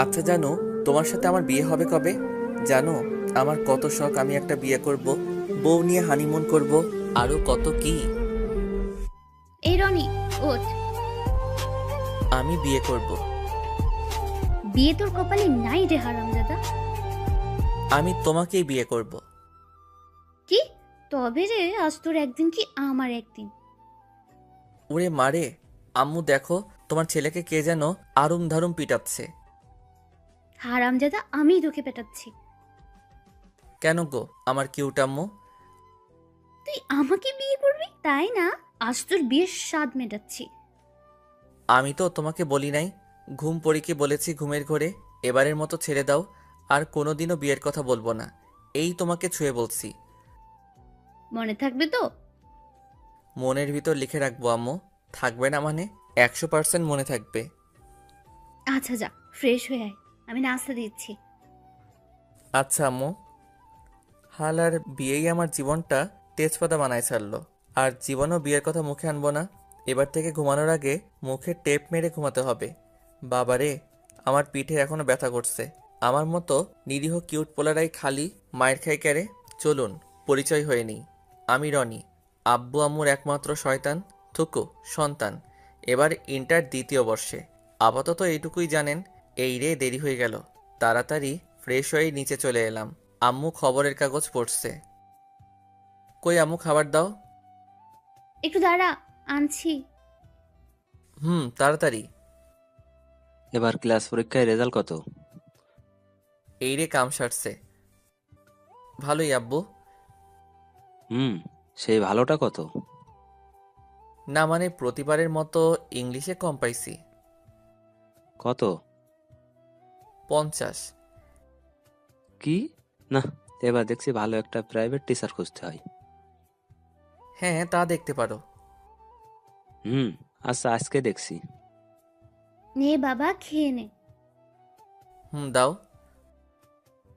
আচ্ছা জানো, তোমার সাথে আমার বিয়ে হবে কবে? জানো, আমার কত শখ আমি একটা বিয়ে করব, বউ নিয়ে হানিমুন করব, আরো কত কি। এই রনি, ওঠ। আমি বিয়ে করব। বিয়ে তোর কপালে নাই রে হারামজাদা। আমি তোমাকেই বিয়ে করব। কি? তবে রে, আজ তোর একদিন কি আমার একদিন। ওরে মারে, আম্মু দেখো, তোমার ছেলেকে কে যেন আরুম ধারুম পিটাচ্ছে। হারামজাদা, আমিই তোকে পেটাচ্ছি। কেন গো আমার কিউট আম্মু? তুই আমাকে বিয়ে করবি তাই না? আজ তোর বিয়ের স্বাদ মেটাচ্ছি। আমি তো তোমাকে বলি নাই, ঘুম পড়িকে বলেছি ঘুমের ঘোরে, এবারের মতো ছেড়ে দাও, আর কোনোদিনও বিয়ের কথা বলবো না। এই তোমাকে ছুঁয়ে বলছি। মনে থাকবে তো? মনের ভিতর লিখে রাখবো আম্মু। থাকবে না মানে? 100% মনে থাকবে। আচ্ছা যা, ফ্রেশ হয়ে আয়, আমি নাস্তা দিচ্ছি। আচ্ছা আম্মু। হাল আর বিয়েই আমার জীবনটা তেজপাতা বানায় ছাড়লো। আর জীবনও বিয়ের কথা মুখে আনবো না। এবার থেকে ঘুমানোর আগে মুখে টেপ মেরে ঘুমাতে হবে। বাবারে, আমার পিঠে এখনো ব্যথা করছে। আমার মতো নিরীহ কিউট পোলারাই খালি মায়ের খাই ক্যারে। চলুন পরিচয় হয়ে নিই। আমি রনি, আব্বু আম্মুর একমাত্র শয়তান থুকু সন্তান। এবার ইন্টার দ্বিতীয় বর্ষে। আপাতত এইটুকুই জানেন। এই রে, দেরি হয়ে গেল। তাড়াতাড়ি ফ্রেশ হয়ে নিচে চলে এলাম। আম্মু খবরের কাগজ পড়ছে। কই আম্মু, খাবার দাও। একটু দাঁড়া, আনছি। তাড়াতাড়ি। এবার ক্লাস পরীক্ষায় রেজাল্ট কত? এই রে, কাম সারছে। ভালোই আব্বু। হুম, সেই ভালোটা কত? না মানে প্রতিবারের মতো ইংলিশে কম পাইছি। কত? 50। কি? না, এবার দেখছি ভালো একটা প্রাইভেট টিচার খুঁজতে হয়। হ্যাঁ, তা দেখতে পারো। হুম, আচ্ছা আজকে দেখছি। নে বাবা, খেয়ে নে। দাও।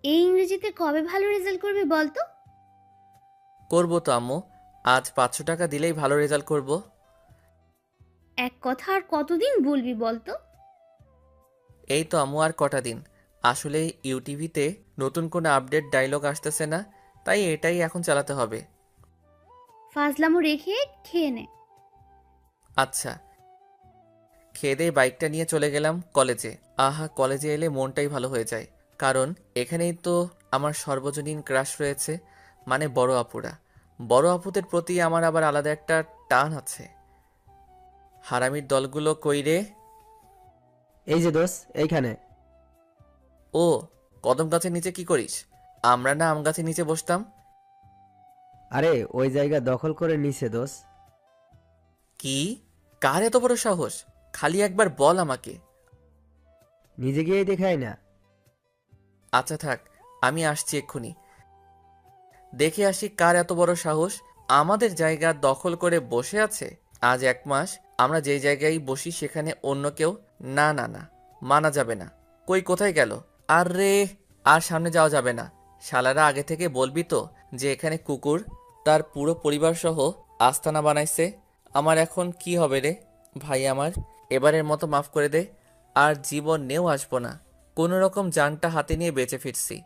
এই ইংরেজিতে কবে ভালো রেজাল্ট করবি বলতো? করবো তো আম্মু। আজ 500 টাকা দিলেই ভালো রেজাল্ট করব। এক কথা আর কতদিন বলবি বলতো? এই তো আম্মু, আর কটা দিন। আসলে ইউটিভিতে নতুন কোনো আপডেট ডায়লগ আসতেছে না, তাই এটাই এখন চালাতে হবে। ফাজলামো রেখে খেয়ে নে। আচ্ছা। খেয়ে দিয়ে বাইকটা নিয়ে চলে গেলাম কলেজে। আহা, কলেজে এলে মনটাই ভালো হয়ে যায়। কারণ এখানেই তো আমার সর্বজনীন ক্রাশ রয়েছে, মানে বড় আপুরা। বড় আপুদের প্রতি আমার আবার আলাদা একটা টান আছে। হারামির দলগুলো কই রে? এই যে দোষ এইখানে। ও, কদম গাছের নিচে কি করিস? আমরা না আম গাছের নিচে বসতাম। আরে ওই জায়গা দখল করে নিছে দোষ। কি? কার এত বড় সাহস? খালি একবার বল আমাকে। নিজে গিয়েই দেখাই না। আচ্ছা থাক, আমি আসছি এক্ষুনি। দেখে আসি কার এত বড় সাহস আমাদের জায়গা দখল করে বসে আছে। আজ 1 মাস আমরা যেই জায়গায় বসি সেখানে অন্য কেউ। না না না, মানা যাবে না। কই, কোথায় গেল? আরে, আর সামনে যাওয়া যাবে না। শালারা আগে থেকে বলবি তো যে এখানে কুকুর তার পুরো পরিবার সহ আস্তানা বানাইছে। আমার এখন কি হবে রে? ভাই আমার, এবারের মতো মাফ করে দে। আর জীবন নেও আসবো না। কোনো রকম জানটা হাতে নিয়ে বেঁচে ফিরছি।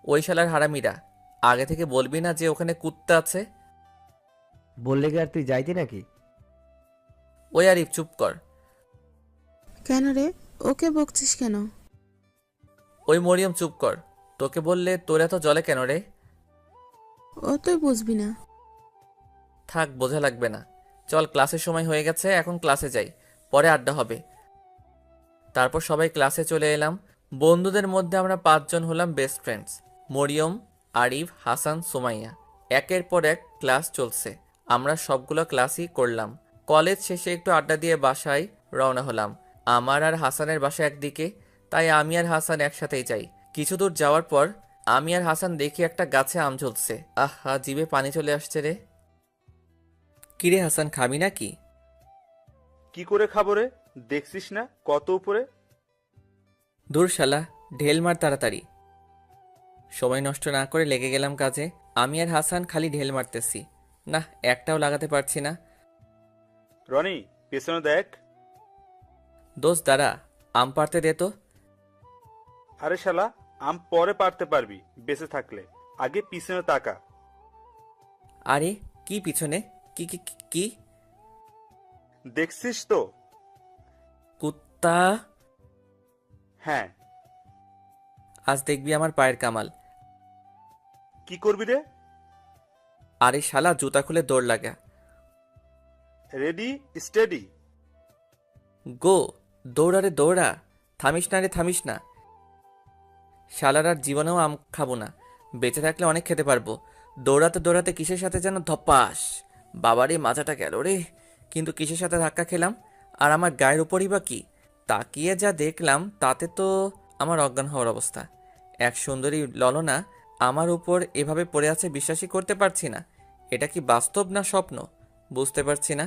ওই শালার হারামিরা, আগে থেকে বলবি না যে ওখানে কুত্তা আছে? বললে কি আর তুই যাইতি নাকি? ওই আরিফ, চুপ কর। কেন রে? ওকে বকছিস কেন? ওই মরিয়ম, চুপ কর। তোকে বললে তোর এত জলে কেন রে? ও তুই বুঝবি না। থাক, বোঝা লাগবে না। চল, ক্লাসের সময় হয়ে গেছে, এখন ক্লাসে যাই, পরে আড্ডা হবে। তারপর সবাই ক্লাসে চলে এলাম। বন্ধুদের মধ্যে আমরা 5 জন হলাম বেস্ট ফ্রেন্ডস। মরিয়ম, আরিফ, হাসান, সুমাইয়া। একের পর এক ক্লাস চলছে। আমরা সবগুলো ক্লাসই করলাম। কলেজ শেষে একটু আড্ডা দিয়ে বাসায় রওনা হলাম। আমার আর হাসানের বাসা একদিকে, তাই আমি আর হাসান একসাথেই যাই। কিছু দূর যাওয়ার পর আমি আর হাসান দেখি একটা গাছে আম ঝুলছে। আহা, জিভে পানি চলে আসছে রে। কিরে হাসান, খাবি নাকি? কি করে খাবো রে? দেখছিস না কত উপরে? দূর শালা, ঢেল মার তাড়াতাড়ি। সময় নষ্ট না করে লেগে গেলাম কাজে। আমি আর হাসান খালি ঢেল মারতেছি, না একটাও লাগাতে পারছি না। রনি, পেছনে দেখ। দোস্ত দাঁড়া, আম পাড়তে দে তো। আরে শালা, আম পরে পারতে পারবি বেঁচে থাকলে, আগে পিছনে তাকা। আরে কি পিছনে? কি কি কি- কি? দেখছিস তো? কুত্তা! হ্যাঁ। আজ দেখবি আমার পায়ের কামাল। কি করবি রে? আরে শালা, জুতা খুলে দৌড় লাগা। Ready, steady. গো! দৌড়া রে দৌড়া, থামিস না রে থামিস না। শালার আর জীবনেও আম খাবো না, বেঁচে থাকলে অনেক খেতে পারবো। দৌড়াতে দৌড়াতে কিসের সাথে যেন ধপাস, বাবারে মাথাটা গেল রে। কিন্তু কিসের সাথে ধাক্কা খেলাম, আর আমার গায়ের উপরই বা কি? তাকিয়ে যা দেখলাম তাতে তো আমার অজ্ঞান হওয়ার অবস্থা। এক সুন্দরী ললনা আমার উপর এভাবে পড়ে আছে, বিশ্বাসই করতে পারছি না। এটা কি বাস্তব না স্বপ্ন বুঝতে পারছি না।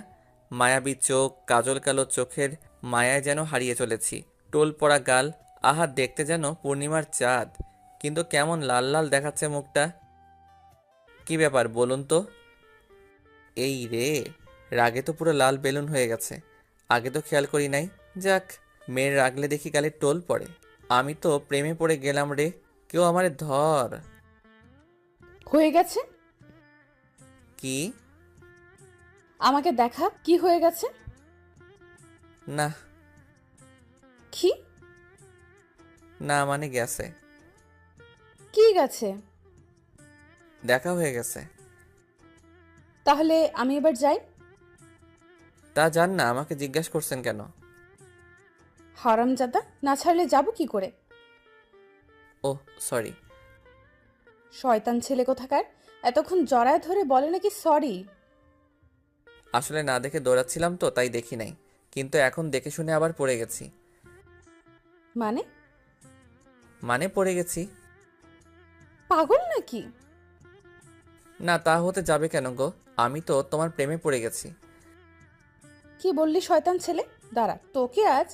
মায়াবী চোখ, কাজল কালো চোখের মায়ায় যেন হারিয়ে চলেছি। টোল পড়া গাল, আহা দেখতে যেন পূর্ণিমার চাঁদ, কিন্তু কেমন লাল লাল দেখাচ্ছে মুখটা। কি ব্যাপার বলুন তো? এই রে, রাগে তো পুরো লাল বেলুন হয়ে গেছে, আগে তো খেয়াল করি নাই। যাক, মেয়ের রাগলে দেখি গালে টোল পড়ে। আমি তো প্রেমে পড়ে গেলাম রে, কেউ আমারে ধর। হয়ে গেছে? কি? আমাকে দেখা, কি হয়ে গেছে? না কি? না মানে গেছে, কি গেছে? দেখা হয়ে গেছে। তাহলে আমি এবার যাই। তা জান না, আমাকে জিজ্ঞাসা করছেন কেন? হারামজাদা, না ছাড়লে যাব কি করে? ও সরি। শয়তান ছেলে কোথাকার, এতক্ষণ জড়ায় ধরে বলে নাকি সরি। আসলে না দেখে দৌড়াচ্ছিলাম তো তাই দেখি নাই, কিন্তু এখন দেখে শুনে আবার পড়ে গেছি। মানে? মানে পড়ে গেছি। পাগল নাকি? না তা হতে যাবে কেন গো, আমি তো তোমার প্রেমে পড়ে গেছি। কি বললি শয়তান ছেলে? দাঁড়া, তোকে আজ।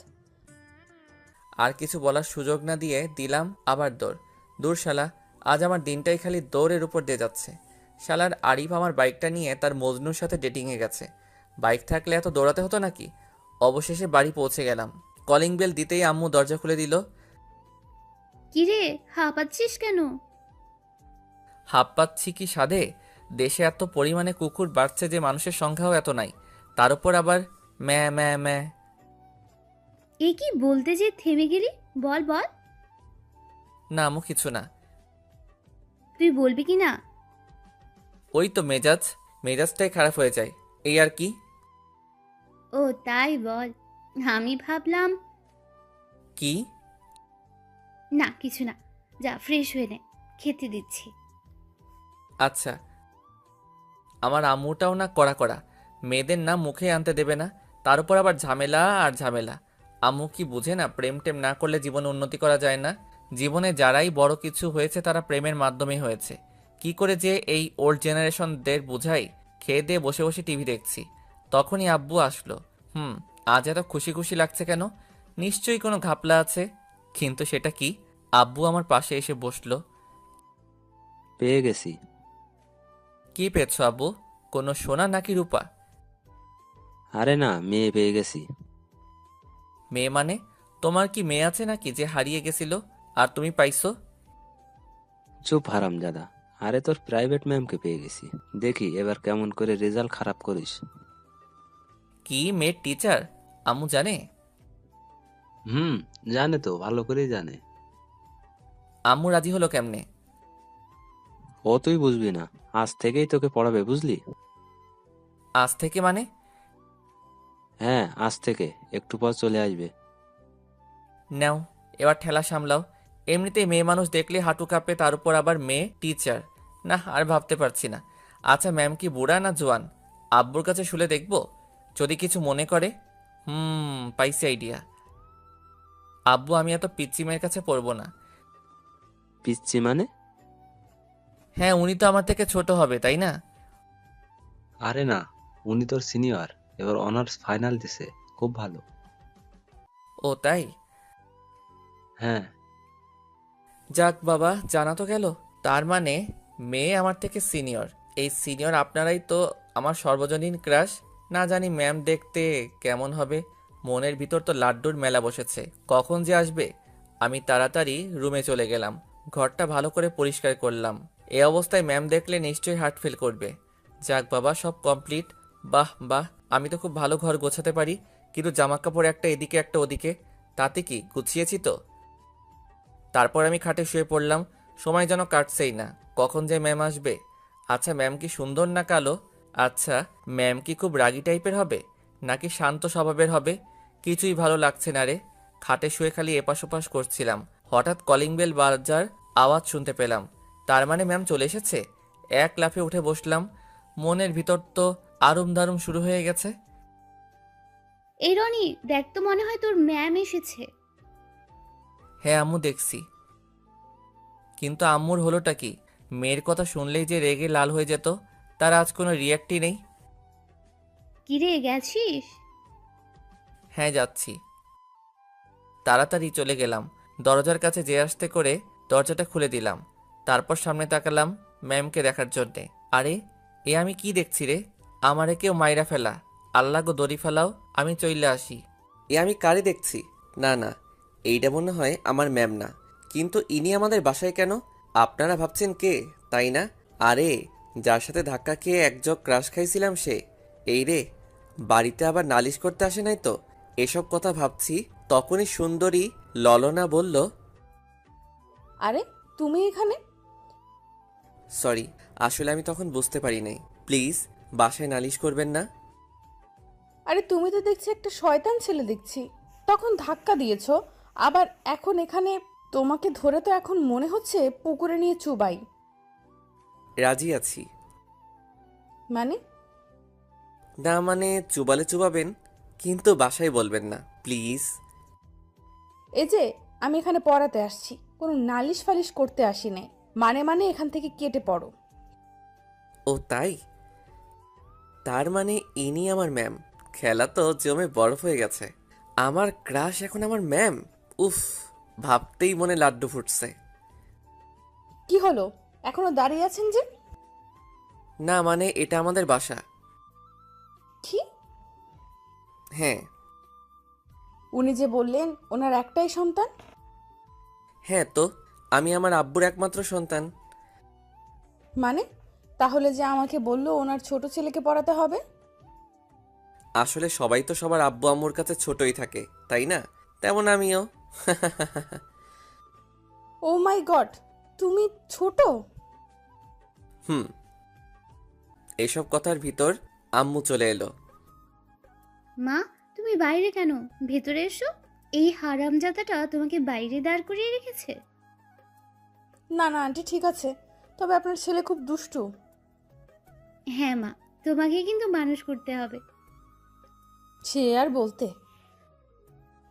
আর কিছু বলার সুযোগ না দিয়ে দিলাম আবার দৌড়। দূর শালা, আজ আমার দিনটাই খালি দৌড়ের উপর দিয়ে যাচ্ছে। শালার আরিফ আমার বাইকটা নিয়ে তার মজনুর সাথে ডেটিংয়ে গেছে। বাইক থাকলে এত দৌড়াতে হতো নাকি? অবশেষে বাড়ি পৌঁছে গেলাম। কলিং বেল দিতেই আম্মু দরজা খুলে দিল। কিরে, হাঁপাচ্ছিস কেন? হাঁপ পাচ্ছি কি সাধে? দেশে এত পরিমাণে কুকুর বাড়ছে যে মানুষের সংখ্যাও এত নাই, তার উপর আবার ম্যা ম্যা ম্যা। এ কি বলতে যে থেমে গেলি? বল বল। না আম্মু কিছু না। তুই বলবি কি না? ওই তো মেজাজটাই খারাপ হয়ে যায়, এই আর কি। ও তাই বল। আমি ভাবলাম। কি? না কিছু না, যা ফ্রেশ হয়ে নে, খেতে দিচ্ছি। আচ্ছা। আমার আম্মুটাও না কড়া কড়া, মেয়েদের না মুখে আনতে দেবে না, তার উপর আবার ঝামেলা আর ঝামেলা। আম্মু কি বুঝে না প্রেম টেম না করলে জীবনে উন্নতি করা যায় না? জীবনে যারাই বড় কিছু হয়েছে তারা প্রেমের মাধ্যমে হয়েছে। কি করে যে এই ওল্ড জেনারেশনদের বুঝাই? খেয়ে দিয়ে বসে বসে টিভি দেখছি, তখনই আব্বু আসলো। আজ এত খুশি খুশি লাগছে কেন? নিশ্চয়ই কোনো ঘাপলা আছে, কিন্তু সেটা কি? আব্বু আমার পাশে এসে বসলো। পেয়ে গেছি। কি পেয়েছো আব্বু? কোনো সোনা নাকি রূপা? আরে না, মেয়ে পেয়ে গেছি। মেয়ে মানে? তোমার কি মেয়ে আছে নাকি যে হারিয়ে গেছিল আর তুমি পাইছো? চুপ হারামজাদা। আরে তোর প্রাইভেট ম্যামকে পেয়ে গেছি। দেখি এবার কেমন করে রেজাল্ট খারাপ করিস। কি মেয়ের টিচার? আম্মু জানে? হুম, জানে তো, ভালো করেই জানে। আম্মু রাজি হলো কেমনে? ও তুই বুঝবি না, আজ থেকেই তোকে পড়াবে, বুঝলি? আজ থেকে মানে? হ্যাঁ, আজ থেকে একটু পর চলে আসবে। নাও, এবার ঠেলা সামলাও। এমনিতেই মেয়ে মানুষ দেখলে হাঁটু কাঁপে, তার উপর আবার মেয়ে টিচার। না আর ভাবতে পারছি না। আচ্ছা ম্যাম কি বুড়া না জোয়ান? আব্বুর কাছে শুলে দেখবো, যদি কিছু মনে করে। পাইছি আইডিয়া। আব্বু আমি এত পিচ্চি মেয়ের কাছে পড়বো না। পিচ্ছি মানে? হ্যাঁ উনি তো আমার থেকে ছোট হবে তাই না? আরে না, উনি তোর সিনিয়র, এবার অনার্স ফাইনাল দিছে, খুব ভালো। ও তাই? হ্যাঁ। যাক বাবা, জানা তো গেল। তার মানে মেয়ে আমার থেকে সিনিয়র। এই সিনিয়র আপনারাই তো আমার সর্বজনীন ক্রাশ। না জানি ম্যাম দেখতে কেমন হবে। মনের ভিতর তো লাড্ডুর মেলা বসেছে, কখন যে আসবে আমি তাড়াতাড়ি রুমে চলে গেলাম। ঘরটা ভালো করে পরিষ্কার করলাম। এ অবস্থায় ম্যাম দেখলে নিশ্চয়ই হার্ট ফেল করবে। যাক বাবা, সব কমপ্লিট। বাহ বাহ, আমি তো খুব ভালো ঘর গোছাতে পারি, কিন্তু জামাকাপড় একটা এদিকে একটা ওদিকে, তাতে কি গুছিয়েছি তো? তারপর আমি খাটে শুয়ে পড়লাম। সময় যেন কাটছেই না, কখন যে ম্যাম আসবে। আচ্ছা, ম্যাম কি সুন্দর না কালো? আচ্ছা, ম্যাম কি খুব রাগী টাইপের হবে নাকি শান্ত স্বভাবের হবে? কিছুই ভালো লাগছে না রে। খাটে শুয়ে খালি এপাশ ওপাশ করছিলাম, হঠাৎ কলিং বেল বাজার আওয়াজ শুনতে পেলাম। তার মানে ম্যাম চলে এসেছে। এক লাফে উঠে বসলাম। মনের ভিতর তো আরুম দারুম শুরু হয়ে গেছে। এই রনি, দেখ তো, মনে হয় তোর ম্যাম এসেছে। হ্যাঁ আম্মু, দেখছি। কিন্তু আম্মুর হলোটা কি? মেয়ের কথা শুনলেই যে রেগে লাল হয়ে যেত, তার আজ কোনো রিয়াক্টই নেই। কিরে, গেছিস? হ্যাঁ যাচ্ছি। তাড়াতাড়ি চলে গেলাম। দরজার কাছে যে আসতে করে দরজাটা খুলে দিলাম। তারপর সামনে তাকালাম ম্যামকে দেখার জন্যে। আরে, এ আমি কি দেখছি রে? আমারে কেউ মাইরা ফেলা। আল্লাহ গো, দড়ি ফেলাও, আমি চইলে আসি। এ আমি কারে দেখছি? না না, এইটা মনে হয় আমার ম্যাম না। কিন্তু ইনি আমাদের বাসায় কেন? আপনারা ভাবছেন কে, তাই না? আরে, যার সাথে ধাক্কা খেয়ে এক জগ ক্রাশ খাইছিলাম সে। এই রে, বাড়িতে আবার নালিশ করতে আসে নাই তো? এসব কথা ভাবছি, তখনই সুন্দরী ললনা বলল, আরে, তুমি এখানে? সরি, আসলে আমি তখন বুঝতে পারি নাই। প্লিজ বাসায় নালিশ করবেন না। আরে, তুমি তো দেখছি একটা শয়তান ছেলে দেখছি। তখন ধাক্কা দিয়েছো, আবার এখন এখানে। তোমাকে ধরে তো এখন মনে হচ্ছে পুকুরে নিয়ে চুবাই। রাজি আছি। মানে? না মানে, চুবালে চুবাবেন, কিন্তু বাসায় বলবেন না প্লিজ। এই যে, আমি এখানে পড়াতে আসছি, কোনো নালিশ ফালিশ করতে আসি নাই। মানে এখান থেকে কেটে পড়ো। ও তাই? তার মানে ইনি আমার ম্যাম। খেলা তো জমে বরফ হয়ে গেছে। আমার ক্রাশ এখন আমার ম্যাম। উফ, ভাবতেই মনে লাড্ডু ফুটছে। কি হলো, এখনো দাঁড়িয়ে আছেন যে? না মানে, এটা আমাদের বাসা। কি? হ্যাঁ। উনি যে বললেন ওনার একটাই সন্তান। হ্যাঁ তো, আমি আমার আব্বুর একমাত্র সন্তান। মানে, তাহলে যে আমাকে বললো ওনার ছোট ছেলেকে পড়াতে হবে। আসলে সবাই তো সবার আব্বু আম্মুর কাছে ছোটই থাকে, তাই না? তেমন আমিও। ও মাই গড, তুমি ছোট? হুম। এসব কথার ভিতর আম্মু চলে এলো। মা, তুমি বাইরে কেন? ভেতরে এসো। এই হারামজাদাটা তোমাকে বাইরে দাঁড় করিয়ে রেখেছে। না না আন্টি, ঠিক আছে, তবে আপনার ছেলে খুব দুষ্টু। হ্যাঁ মা, তোমাকে কিন্তু মানুষ করতে হবে। সে আর বলতে,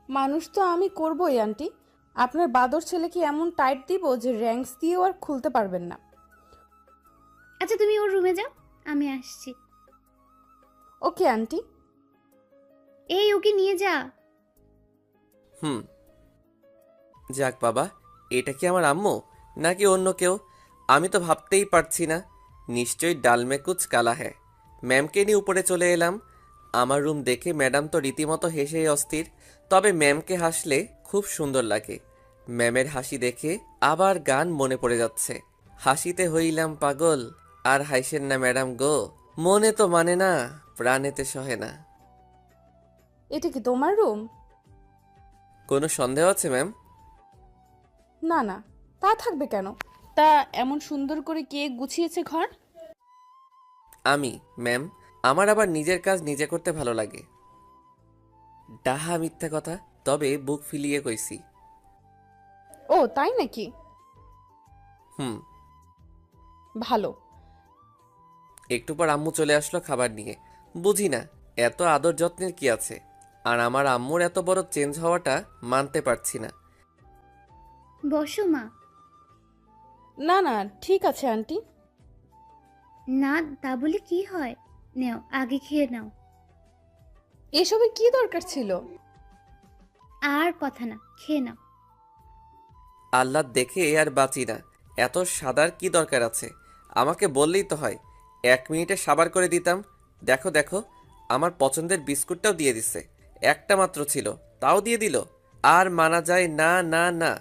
মানুষ তো আমি করবই আন্টি। আপনার বাদর ছেলেকে এমন টাইট দিব যে র্যাঙ্কস দিয়েও আর খুলতে পারবেন না। আচ্ছা, তুমি ওর রুমে যাও, আমি আসছি। Okay aunty. এই, ওকে নিয়ে যা। হুম। যাক বাবা, এটা কি আমার আম্মু নাকি অন্য কেউ? আমি তো ভাবতেই পারছি না। নিশ্চয়ই ডালমে কুচ কালা হ্যায়। ম্যামকে নিয়ে উপরে চলে এলাম। আমার রুম দেখে ম্যাডাম তো রীতিমতো হেসেই অস্থির। তবে ম্যামকে হাসলে খুব সুন্দর লাগে। ম্যামের হাসি দেখে আবার গান মনে পড়ে যাচ্ছে। হাসিতে হইলাম পাগল, আর হাসেন না ম্যাডাম গো। মনে তো মানে না, প্রাণেতে সহে না। এটা কি তোমার রুম? কোনো সন্দেহ আছে ম্যাম? না না, তা থাকবে কেন? তা এমন সুন্দর করে কে গুছিয়েছে ঘর? আমি ম্যাম। আমার আবার নিজের কাজ নিজে করতে ভালো লাগে। ডাহা মিথ্যা কথা, তবে বুক ফিলিয়ে কইছি। ও তাই নাকি? হুম। ভালো। একটু পর আম্মু চলে আসলো খাবার নিয়ে। বুঝি না এত আদর যত্নের কি আছে, আর আমার আম্মুর এত বড় চেঞ্জ হওয়াটা মানতে পারছি না। বসো মা। না না, ঠিক আছে আন্টি। না, তা বলে কি হয়? নাও, আগে খেয়ে নাও। এসবের কি দরকার ছিল? আর কথা না, খেয়ে নাও। আল্লাহ দেখে আর বাঁচি না। এত সাদার কি দরকার আছে? আমাকে বললেই তো হয়, 1 মিনিটে সাবার করে দিতাম। দেখো দেখো, আমার পছন্দের বিস্কুটটাও দিয়ে দিছে। একটা মাত্র ছিল, তাও দিয়ে দিল। আর মানা যায় না, না, না।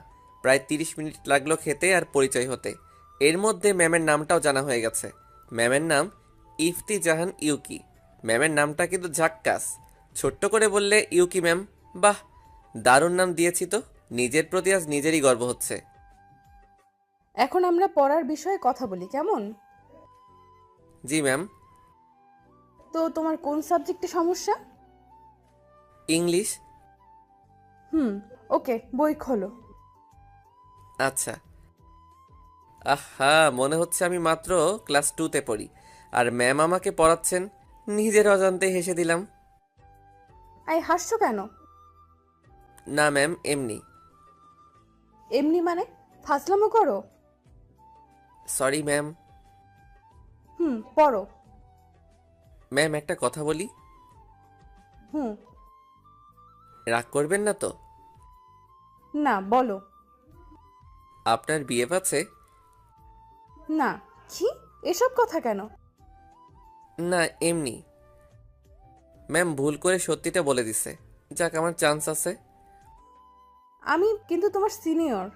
প্রায় 30 মিনিট লাগলো খেতে আর পরিচয় হতে। এর মধ্যে ম্যামের নামটাও জানা হয়ে গেছে। ম্যামের নাম ইফতি জাহান ইউকি। ম্যামের নামটা কিন্তু ঝাক্কাস। ছোট্ট করে বললে ইউকি ম্যাম। বাহ, দারুণ নাম দিয়েছি তো। নিজের প্রতি আজ নিজেরই গর্ব হচ্ছে। এখন আমরা পড়ার বিষয়ে কথা বলি, কেমন? জি ম্যাম। তো তোমার কোন সাবজেক্টে সমস্যা? ইংলিশ। ওকে, বই খোলো। আচ্ছা। আহা, মনে হচ্ছে আমি মাত্র ক্লাস 2তে পড়ি আর ম্যাম আমাকে পড়াচ্ছেন। নিজের অজান্তে হেসে দিলাম। হাসছো কেন? না ম্যাম, এমনি। এমনি মানে? ফাজলামো করো? Sorry ma'am. পড়ো। ম্যাম একটা কথা বলি। হুম। রাগ করবেন না তো? না, বলো। আপনার বিএফ আছে? না। কি? এসব কথা কেন? না, এমনি। ম্যাম ভুল করে সত্যিটা বলে দিছে। যাক, আমার চান্স আছে। আমি কিন্তু তোমার সিনিয়র।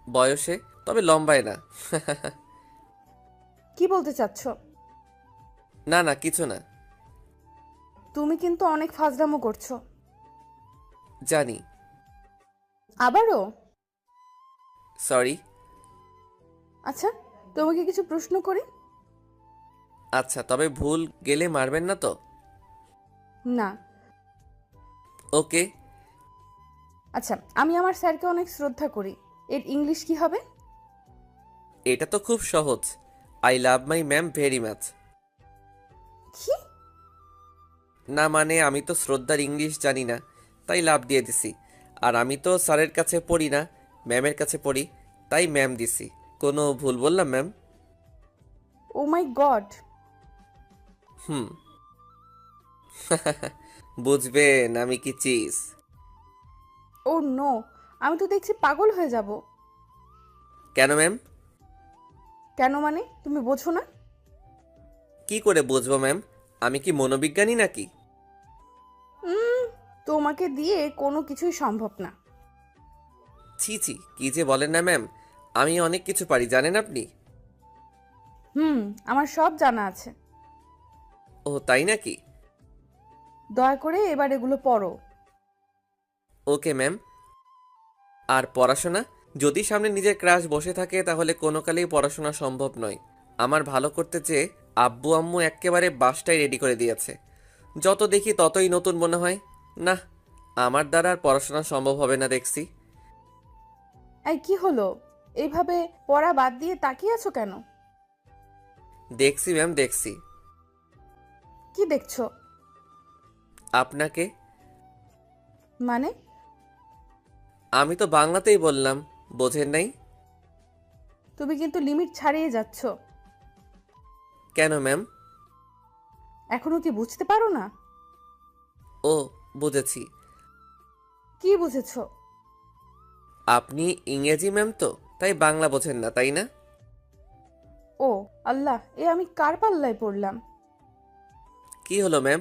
বয়সে, তবে লম্বায় না। কি বলতে চাচ্ছ? না না, কিছু না। তুমি কিন্তু অনেক ফাজলামো করছো। জানি। আবারও? সরি। আচ্ছা, তোমাকে কিছু প্রশ্ন করি? আচ্ছা, তবে ভুল গেলে মারবেন না তো? না। ওকে। আচ্ছা, আমি আমার স্যারকে অনেক শ্রদ্ধা করি। এর ইংলিশ কি হবে? এটা তো খুব সহজ। I love my ma'am very much. কি? না মানে, আমি তো শ্রদ্ধার ইংলিশ জানি না, তাই লাভ দিয়ে দিছি। আর আমি তো স্যারের কাছে পড়ি না, ম্যামের কাছে পড়ি, তাই ম্যাম দিছি। কোনো ভুল বললাম ম্যাম? ও মাই গড। বুঝবেন আমি কি চিজ। ও নো, আমি তো দেখছি পাগল হয়ে যাব। কেন ম্যাম? কেন মানে, তুমি বোঝো না? কি করে বুঝবো ম্যাম? আমি কি মনোবিজ্ঞানী নাকি? তোমাকে দিয়ে কোনো কিছুই সম্ভব না। ছি ছি, কি যে বলেন না ম্যাম। আমি অনেক কিছু পারি, জানেন আপনি? আমার সব জানা আছে। ও তাই নাকি? দয়া করে এবার এগুলো পড়ো। Okay ma'am. আর পড়াশোনা? যদি সামনে নিজের ক্রাশ বসে থাকে তাহলে কোনো কালেই পড়াশোনা সম্ভব নয়। আমার ভালো করতে চেয়ে আব্বু আম্মু এক্কেবারে বাসটাই রেডি করে দিয়েছে। যত দেখি ততই নতুন মনে হয়। না, আমার দ্বারা আর পড়াশোনা সম্ভব হবে না দেখছি। এই কি হলো? এইভাবে পড়া বাদ দিয়ে তাকিয়ে আছো কেন? দেখছি ম্যাম, দেখছি। কি দেখছো? আপনাকে। মানে? আমি তো বাংলাতেই বললাম, বোঝেন নাই? তুমি কিন্তু লিমিট ছাড়িয়ে যাচ্ছ। কেন ম্যাম? এখনো কি বুঝতে পারো না? ও, বুঝেছি। কি বুঝেছো? আপনি ইংরেজি ম্যাম তো, তাই বাংলা বোঝেন না, তাই না? ও আল্লাহ, এ আমি কার পাল্লায় পড়লাম? কি হলো ম্যাম?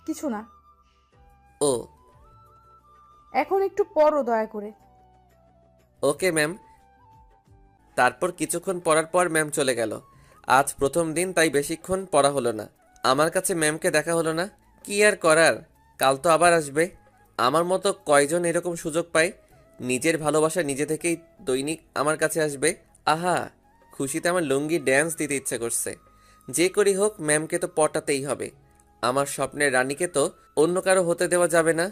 কিছু না। ও এখন একটু পড়ো দয়া করে। Okay ma'am. তারপর কিছুক্ষণ পড়ার পর ম্যাম চলে গেল। আজ প্রথম দিন, তাই বেশিক্ষণ পড়া হলো না। আমার কাছে ম্যামকে দেখা হলো না। কি আর করার, কাল তো আবার আসবে। আমার মতো কয়জন এরকম সুযোগ পায়? নিজের ভালোবাসা নিজে থেকেই দৈনিক আমার কাছে আসবে। আহা, খুশিতে আমার লুঙ্গি ড্যান্স দিতে ইচ্ছে করছে। যে করি হোক, ম্যামকে তো পটাতেই হবে। আমার স্বপ্নের রানীকে তো অন্য কারো হতে দেওয়া যাবে না।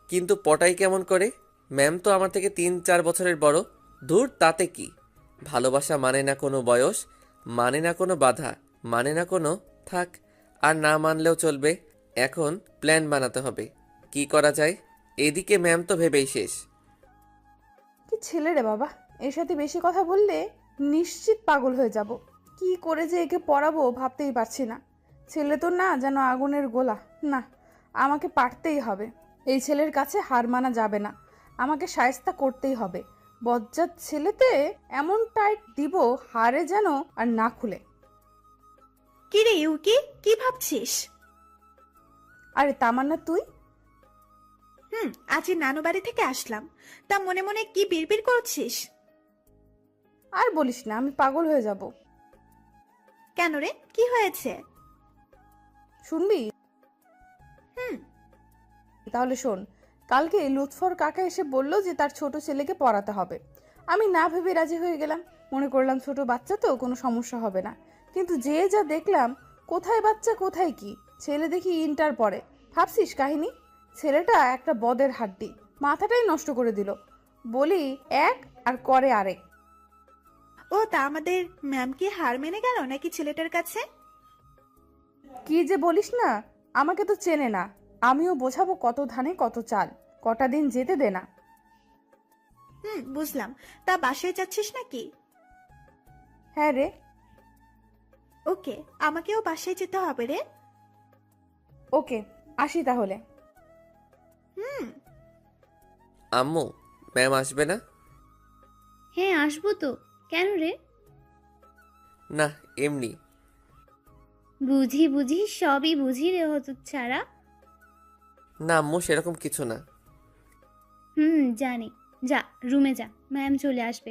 কিন্তু পটাই কেমন করে? ম্যাম তো আমার থেকে 3-4 বছরের বড়। ধুর, তাতে কি? ভালোবাসা মানে না কোনো বয়স, মানে না কোনো বাধা, মানে না কোনো থাক। আর না মানলেও চলবে। এখন প্ল্যান বানাতে হবে, কি করা যায়। এদিকে ম্যাম তো ভেবেই শেষ। কি ছেলে রে বাবা, এর সাথে বেশি কথা বললে নিশ্চিত পাগল হয়ে যাব। কি করে যে একে পড়াবো ভাবতেই পারছি না। ছেলে তো না, যেন আগুনের গোলা। না, আমাকে পারতেই হবে। এই ছেলের কাছে হার মানা যাবে না। আমাকে শায়েস্তা করতেই হবে। বজ্জাত ছেলেতে এমন টাইট দিব হারে যেন আর না খুলে। কি রে ইউকি, কি ভাবছিস? আরে তামান্না, তুই? আজই নানু বাড়ি থেকে আসলাম। তা মনে মনে কি বিড়বিড় করছিস? আর বলিস না, আমি পাগল হয়ে যাব। কেন রে, কি হয়েছে? শুনবি? হুম। তাহলে শোন। কালকে লুৎফর কাকা এসে বলল যে তার ছোট ছেলেকে পড়াতে হবে। আমি না ভেবে রাজি হয়ে গেলাম। মনে করলাম ছোট বাচ্চা তো, কোনো সমস্যা হবে না। কিন্তু যে যা দেখলাম, কোথায় বাচ্চা কোথায় কি, ছেলে দেখি ইন্টার পড়ে। ভাবছিস কাহিনী? ছেলেটা একটা বদের হাড্ডি, মাথাটাই নষ্ট করে দিল। বলি এক আর করে আরেক। ও, তা আমাদের ম্যাম কি হার মেনে গেল নাকি ছেলেটার কাছে? কি যে বলিস না, আমাকে তো চেনে না। আমিও বোঝাবো কত ধানে কত চাল, কটা দিন যেতে দে না। বুঝলাম। তা বাসায় যাচ্ছিস নাকি? হ্যাঁ রে। ওকে, আমাকেও বাসায় যেতে হবে রে। ওকে, আসি তাহলে। হুম। আম্মু, ম্যাম আসবে না? হ্যাঁ আসবো তো। কেন রে? না, এমনি। বুঝি বুঝি, সবই বুঝি রে হতচ্ছাড়া। না আম্মু, সেরকম কিছু না। জানি। যা, রুমে যা, ম্যাম চলে আসবে।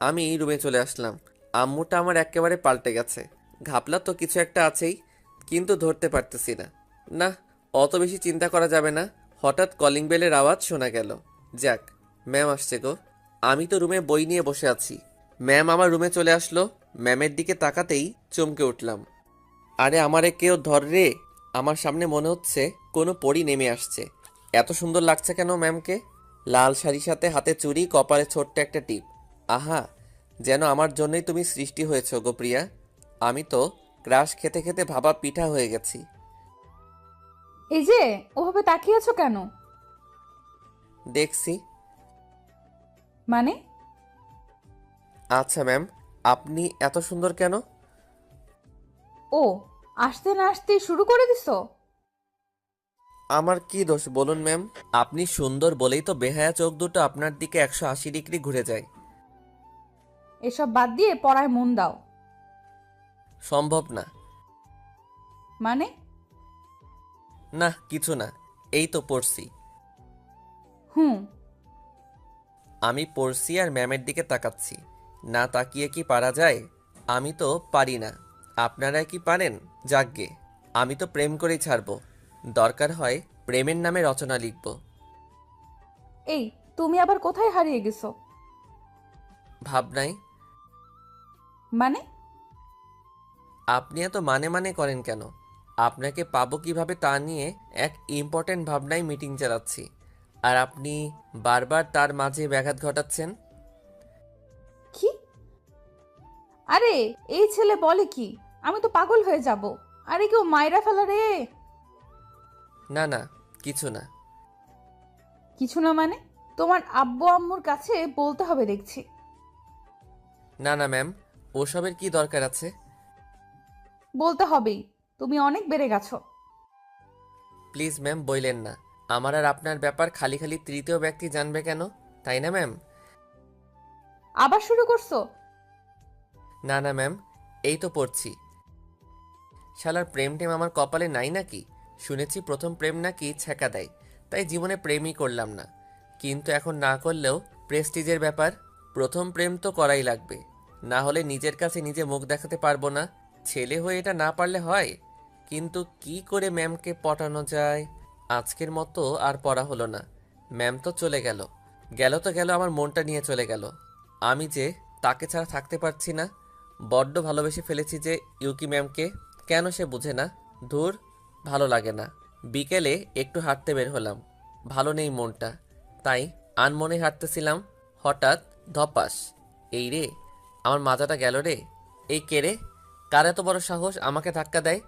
আমি রুমে চলে আসলাম। আম্মুটা আমার একেবারে পাল্টে গেছে। ঘাপলা তো কিছু একটা আছেই, কিন্তু ধরতে পারতেছি না। না, অত বেশি চিন্তা করা যাবে না। হঠাৎ কলিং বেলের আওয়াজ শোনা গেল। যাক, ম্যাম আসছে গো। আমি তো রুমে বই নিয়ে বসে আছি। ম্যাম আমার রুমে চলে আসলো। ম্যামের দিকে তাকাতেই চমকে উঠলাম। আরে আমারে কেউ ধর রে! আমার সামনে মনে হচ্ছে কোনো পরী নেমে আসছে। এত সুন্দর লাগছে কেন ম্যামকে! লাল শাড়ির সাথে হাতে চুড়ি, কপালে ছোট্ট একটা টিপ। আহা, যেন আমার জন্যই তুমি সৃষ্টি হয়েছো গো প্রিয়া। আমি তো ক্রাশ খেতে খেতে ভাবা পিঠা হয়ে গেছি। এই যে, ওভাবে তাকিয়ে আছো কেন? দেখছি। মানে? আচ্ছা ম্যাম, আপনি এত সুন্দর কেন? ও, আসতে না আসতেই শুরু করে দিছো? আমার কি দোষ বলুন ম্যাম? আপনি সুন্দর বলেই তো বেহায়া চোখ দুটো আপনার দিকে 180 ডিগ্রি ঘুরে যায়। এসব বাদ দিয়ে পড়ায় মন দাও। সম্ভব না। মানে? না, কিছু না। এই তো পড়ছি। হুম। আমি পড়ছি আর ম্যামের দিকে তাকাচ্ছি। না তাকিয়ে কি পারা যায়? আমি তো পারি না। আপনারা কি পারেন? যাকগে, আমি তো প্রেম করেই ছাড়বো। দরকার হয় প্রেমের নামে রচনা লিখব। এই, তুমি আবার কোথায় হারিয়ে গেছো? ভাবনাই। মানে? আপনি এত মানে মানে করেন কেন? আপনাকে পাবো কিভাবে তা নিয়ে এক ইম্পর্টেন্ট ভাবনায় মিটিং চালাচ্ছি, আর আপনি বারবার তার মাঝে ব্যাঘাত ঘটাচ্ছেন। কি? আরে, এই ছেলে বলে কি? আমি তো পাগল হয়ে যাব। আরে কেউ মাইরা ফেলা রে! না না, কিছু না। কিছু না মানে? তোমার আব্বু আম্মুর কাছে বলতে হবে দেখছি। না না ম্যাম, ওসবের কি দরকার আছে? বলতে হবেই, তুমি অনেক বেড়ে গেছো। প্লিজ ম্যাম, বইলেন না। আমার আর আপনার ব্যাপার খালি খালি তৃতীয় ব্যক্তি জানবে কেন, তাই না ম্যাম? আবার শুরু করছো? না না ম্যাম, এই তো পড়ছি। শালার প্রেম টেম আমার কপালে নাই নাকি? শুনেছি প্রথম প্রেম নাকি ছ্যাঁকা দেয়, তাই জীবনে প্রেমই করলাম না। কিন্তু এখন না করলেও প্রেস্টিজের ব্যাপার। প্রথম প্রেম তো করাই লাগবে, না হলে নিজের কাছে নিজে মুখ দেখাতে পারবো না। ছেলে হয়ে এটা না পারলে হয়? কিন্তু কি করে ম্যামকে পটানো যায়? আজকের মতো আর পড়া হলো না। ম্যাম তো চলে গেল। গেল তো গেল, আমার মনটা নিয়ে চলে গেল। আমি যে তাকে ছাড়া থাকতে পারছি না। বড্ড ভালোবেসে ফেলেছি যে ইউকি ম্যামকে। কেন সে বুঝে না? ধুর, ভালো লাগে না। বিকেলে একটু হাঁটতে বের হলাম। ভালো নেই মনটা, তাই আনমনে হাঁটতেছিলাম। হঠাৎ ধপাস! এই রে, আমার মাথাটা গেল রে! এই কে রে? কার এত বড় সাহস আমাকে ধাক্কা দেয়?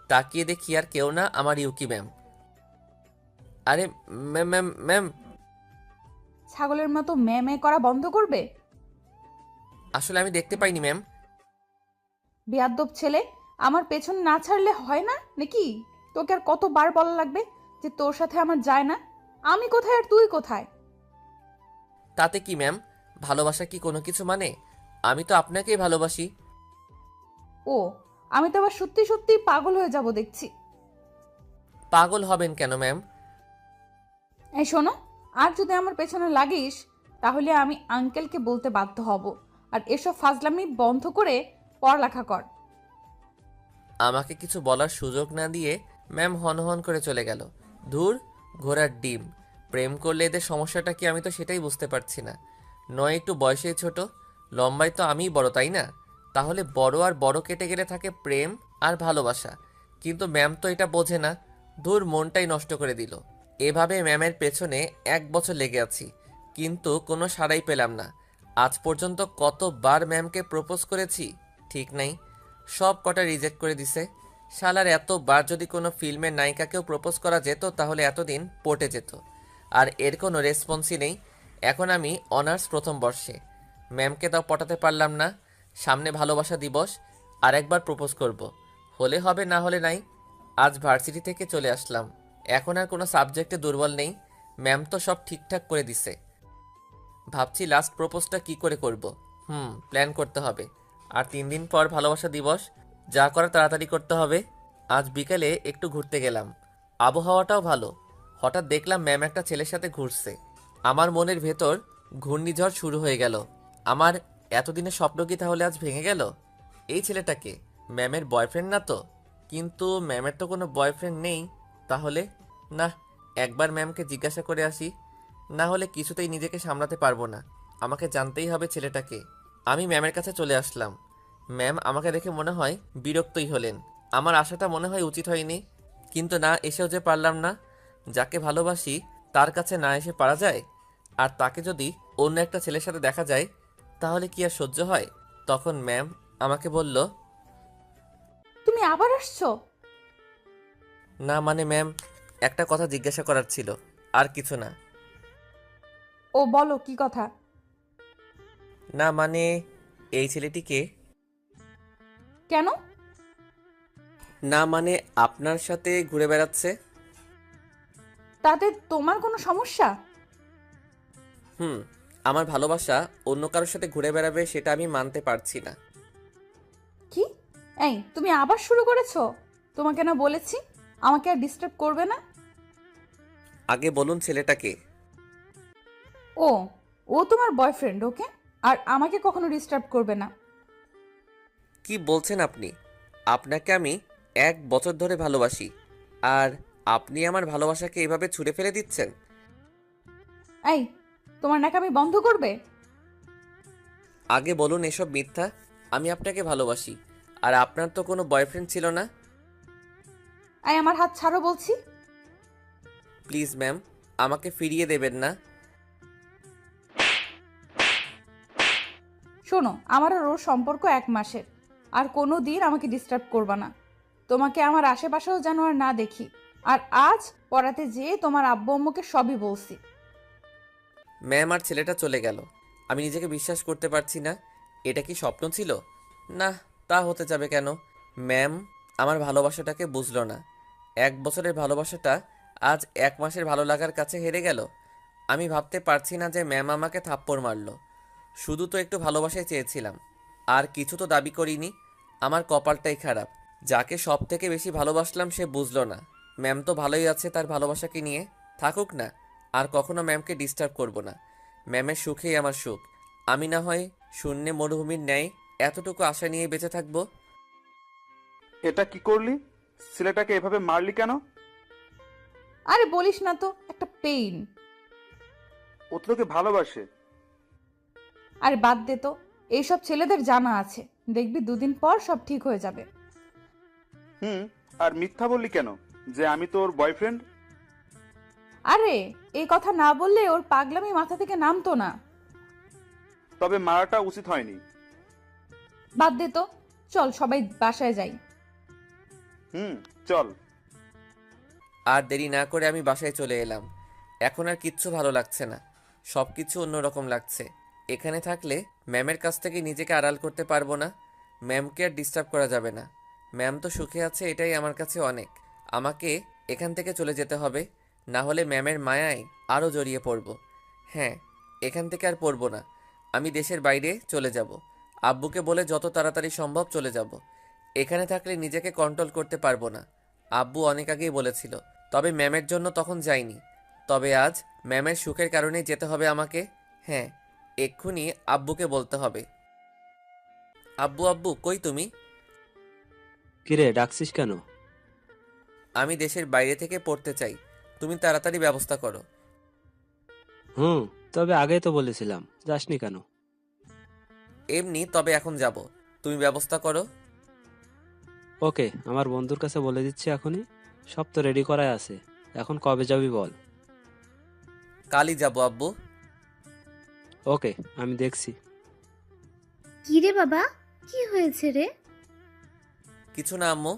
তাকিয়ে দেখি আর কেউ না, আমার ইউকি ম্যাম। আরে ম্যাম ম্যাম ম্যাম! ছাগলের মতো ম্যামে করা বন্ধ করবে? আসলে আমি দেখতে পাইনি ম্যাম। বেয়াদ্দব ছেলে, আমার পেছন না ছাড়লে হয় না নাকি? তোকে আর কতবার বলা লাগবে যে তোর সাথে আমার যায় না? আমি কোথায় আর তুই কোথায়? তাতে কি ম্যাম? ভালোবাসা কি কোনো কিছু মানে? আমি তো আপনাকেই ভালোবাসি। ও, আমি তো আবার সত্যি সত্যি পাগল হয়ে যাব দেখছি। পাগল হবেন কেন ম্যাম? এই শোনো, আর যদি আমার পেছনে লাগিস তাহলে আমি আঙ্কেলকে বলতে বাধ্য হব। আর এসব ফাজলামি বন্ধ করে পড়ালেখা কর। আমাকে কিছু বলার সুযোগ না দিয়ে ম্যাম হনহন করে চলে গেল। ধুর, ঘোড়ার ডিম। প্রেম করলে এদের সমস্যাটা কি, আমি তো সেটাই বুঝতে পারছি না। নয় একটু বয়সে ছোট, লম্বায় তো আমিই বড়, তাই না? তাহলে বড় আর বড় কেটে গেলে থাকে প্রেম আর ভালোবাসা। কিন্তু ম্যাম তো এটা বোঝে না। ধুর, মনটাই নষ্ট করে দিল। এভাবে ম্যামের পেছনে 1 বছর লেগে আছি, কিন্তু কোনো সাড়াই পেলাম না। আজ পর্যন্ত কতবার ম্যামকে প্রপোজ করেছি ঠিক নাই, সব কটা রিজেক্ট করে দিছে। শালার এতবার যদি কোনো ফিল্মের নায়িকাকেও প্রপোজ করা যেত তাহলে এতদিন পটে যেত। আর এর কোনো রেসপন্সই নেই। এখন আমি অনার্স প্রথম বর্ষে, ম্যামকে তাও পটাতে পারলাম না। সামনে ভালোবাসা দিবস, আর একবার প্রপোজ করব। হলে হবে, না হলে নাই। আজ ভার্সিটি থেকে চলে আসলাম, এখন আর কোনো সাবজেক্টে দুর্বল নেই। ম্যাম তো সব ঠিকঠাক করে দিছে। ভাবছি লাস্ট প্রপোজটা কি করে করব। প্ল্যান করতে হবে। আর 3 দিন পর ভালোবাসা দিবস, যা করার তাড়াতাড়ি করতে হবে। আজ বিকেলে একটু ঘুরতে গেলাম, আবহাওয়াটাও ভালো। হঠাৎ দেখলাম ম্যাম একটা ছেলের সাথে ঘুরছে। আমার মনের ভেতর ঘূর্ণিঝড় শুরু হয়ে গেল। আমার এতদিনের স্বপ্ন কি তাহলে আজ ভেঙে গেল? এই ছেলেটাকে ম্যামের বয়ফ্রেন্ড না তো? কিন্তু ম্যামের তো কোনো বয়ফ্রেন্ড নেই। তাহলে না, একবার ম্যামকে জিজ্ঞাসা করে আসি, না হলে কিছুতেই নিজেকে সামলাতে পারবো না। আমাকে জানতেই হবে ছেলেটাকে। আমি ম্যামের কাছে চলে আসলাম। ম্যাম আমাকে দেখে মনে হয় বিরক্তই হলেন। আমার আশাটা মনে হয় উচিত হয়নি, কিন্তু না এসেও যে পারলাম না। যাকে ভালোবাসি তার কাছে না এসে পারা যায়? আর তাকে যদি অন্য একটা ছেলের সাথে দেখা যায় তাহলে কি আর সহ্য হয়? তখন ম্যাম আমাকে বলল, তুমি আবার আসছো? না মানে ম্যাম, একটা কথা জিজ্ঞাসা করার ছিল, আর কিছু না। ও বলো, কি কথা? না মানে, এই ছেলেটিকে। কেন? না মানে, আপনার সাথে ঘুরে বেড়াচ্ছে। তাতে তোমার কোনো সমস্যা? আমার ভালোবাসা অন্য কারোর সাথে ঘুরে বেড়াবে সেটা আমি মানতে পারছি না। কি? এই তুমি আবার শুরু করেছো? তোমাকে না বলেছি আমাকে আর ডিস্টার্ব করবে না? আগে বলুন ছেলেটাকে। ও ও তোমার বয়ফ্রেন্ড, ওকে? আর আমাকে কখনো ডিস্টার্ব করবে না। কি বলছেন আপনি? আপনাকে আমি 1 বছর ধরে ভালোবাসি, আর আপনি আমার ভালোবাসাকে এভাবে ছুঁড়ে ফেলে দিচ্ছেন? এই তোমার নাকামি বন্ধ করবে? আগে বলুন এসব মিথ্যা। আমি আপনাকে ভালোবাসি, আর আপনার তো কোনো বয়ফ্রেন্ড ছিল না। এই আমার হাত ছাড়ো বলছি। প্লিজ ম্যাম, আমাকে ফিরিয়ে দেবেন না। শোনো, আমার আর ওর সম্পর্ক 1 মাসের। আর কোনো দিন আমাকে ডিস্টার্ব করবা না। তোমাকে আমার আশেপাশেও যেন আর না দেখি। আর আজ পড়াতে যেয়ে তোমার আব্বু আম্মুকে সবই বলছি। ম্যাম, আর ছেলেটা চলে গেল। আমি নিজেকে বিশ্বাস করতে পারছি না। এটা কি স্বপ্ন ছিল? না, তা হতে যাবে কেন? ম্যাম আমার ভালোবাসাটাকে বুঝলো না। 1 বছরের ভালোবাসাটা আজ 1 মাসের ভালো লাগার কাছে হেরে গেল। আমি ভাবতে পারছি না যে ম্যাম আমাকে থাপ্পড় মারলো। শুধু তো একটু ভালোবাসাই চেয়েছিলাম, আর কিছু তো দাবি করিনি। আমার কপালটাই খারাপ। যাকে সব থেকে বেশি ভালোবাসলাম সে বুঝলো না। ম্যাম তো ভালোই আছে তার ভালোবাসাকে নিয়ে, থাকুক না। আর কখনো ম্যামকে ডিস্টার্ব করব না। ম্যামের সুখেই আমার সুখ। আমি না হয় শূন্যে মরুভূমির ন্যায় এতটুকু আশা নিয়ে বেঁচে থাকবো। এটা কি করলি? ছেলেটাকে এভাবে মারলি কেন? আরে বলিস না তো, একটা পেইন। ও তো তোকে ভালোবাসে। আরে বাদ দে তো, এইসব ছেলেদের জানা আছে। দেখবি 2 দিন পর সব ঠিক হয়ে যাবে। আর মিথ্যা বললি কেন যে আমি তোর বয়ফ্রেন্ড? আরে এই কথা না বললে ওর পাগলামি মাথা থেকে নামতো না। তবে মারাটা উচিত হয়নি। বাদ দে তো, চল সবাই বাসায় যাই। চল। আর দেরি না করে আমি বাসায় চলে এলাম। এখন আর কিচ্ছু ভালো লাগছে না, সব কিছু অন্যরকম লাগছে। এখানে থাকলে ম্যামের কাছ থেকে নিজেকে আড়াল করতে পারবো না। ম্যামকে আর ডিস্টার্ব করা যাবে না। ম্যাম তো সুখে আছে, এটাই আমার কাছে অনেক। আমাকে এখান থেকে চলে যেতে হবে, না হলে ম্যামের মায়ায় আরও জড়িয়ে পড়ব। হ্যাঁ, এখান থেকে আর পড়ব না। আমি দেশের বাইরে চলে যাব। আব্বুকে বলে যত তাড়াতাড়ি সম্ভব চলে যাব। এখানে থাকলে নিজেকে কন্ট্রোল করতে পারবো না। আব্বু অনেক আগেই বলেছিল, তবে ম্যামের জন্য তখন যাইনি। তবে আজ ম্যামের সুখের কারণেই যেতে হবে আমাকে। হ্যাঁ, এক্ষুনি আব্বুকে বলতে হবে। আব্বু আব্বু কই তুমি? কিরে ডাকছিস কেন? আমি দেশের বাইরে থেকে পড়তে চাই, তুমি তাড়াতাড়ি ব্যবস্থা করো। হুম, তবে আগেই তো বলেছিলাম, যাসনি কেন? এমনি, তবে এখন যাব, তুমি ব্যবস্থা করো। ওকে, আমার বন্ধুর কাছে বলে দিচ্ছি এখনই। সব তো রেডি করাই আছে। এখন কবে যাবি বল? কালই যাব আব্বু। ওকে, আমি দেখছি। কি রে বাবা, কি হয়েছে রে? কিছু না আম্মু,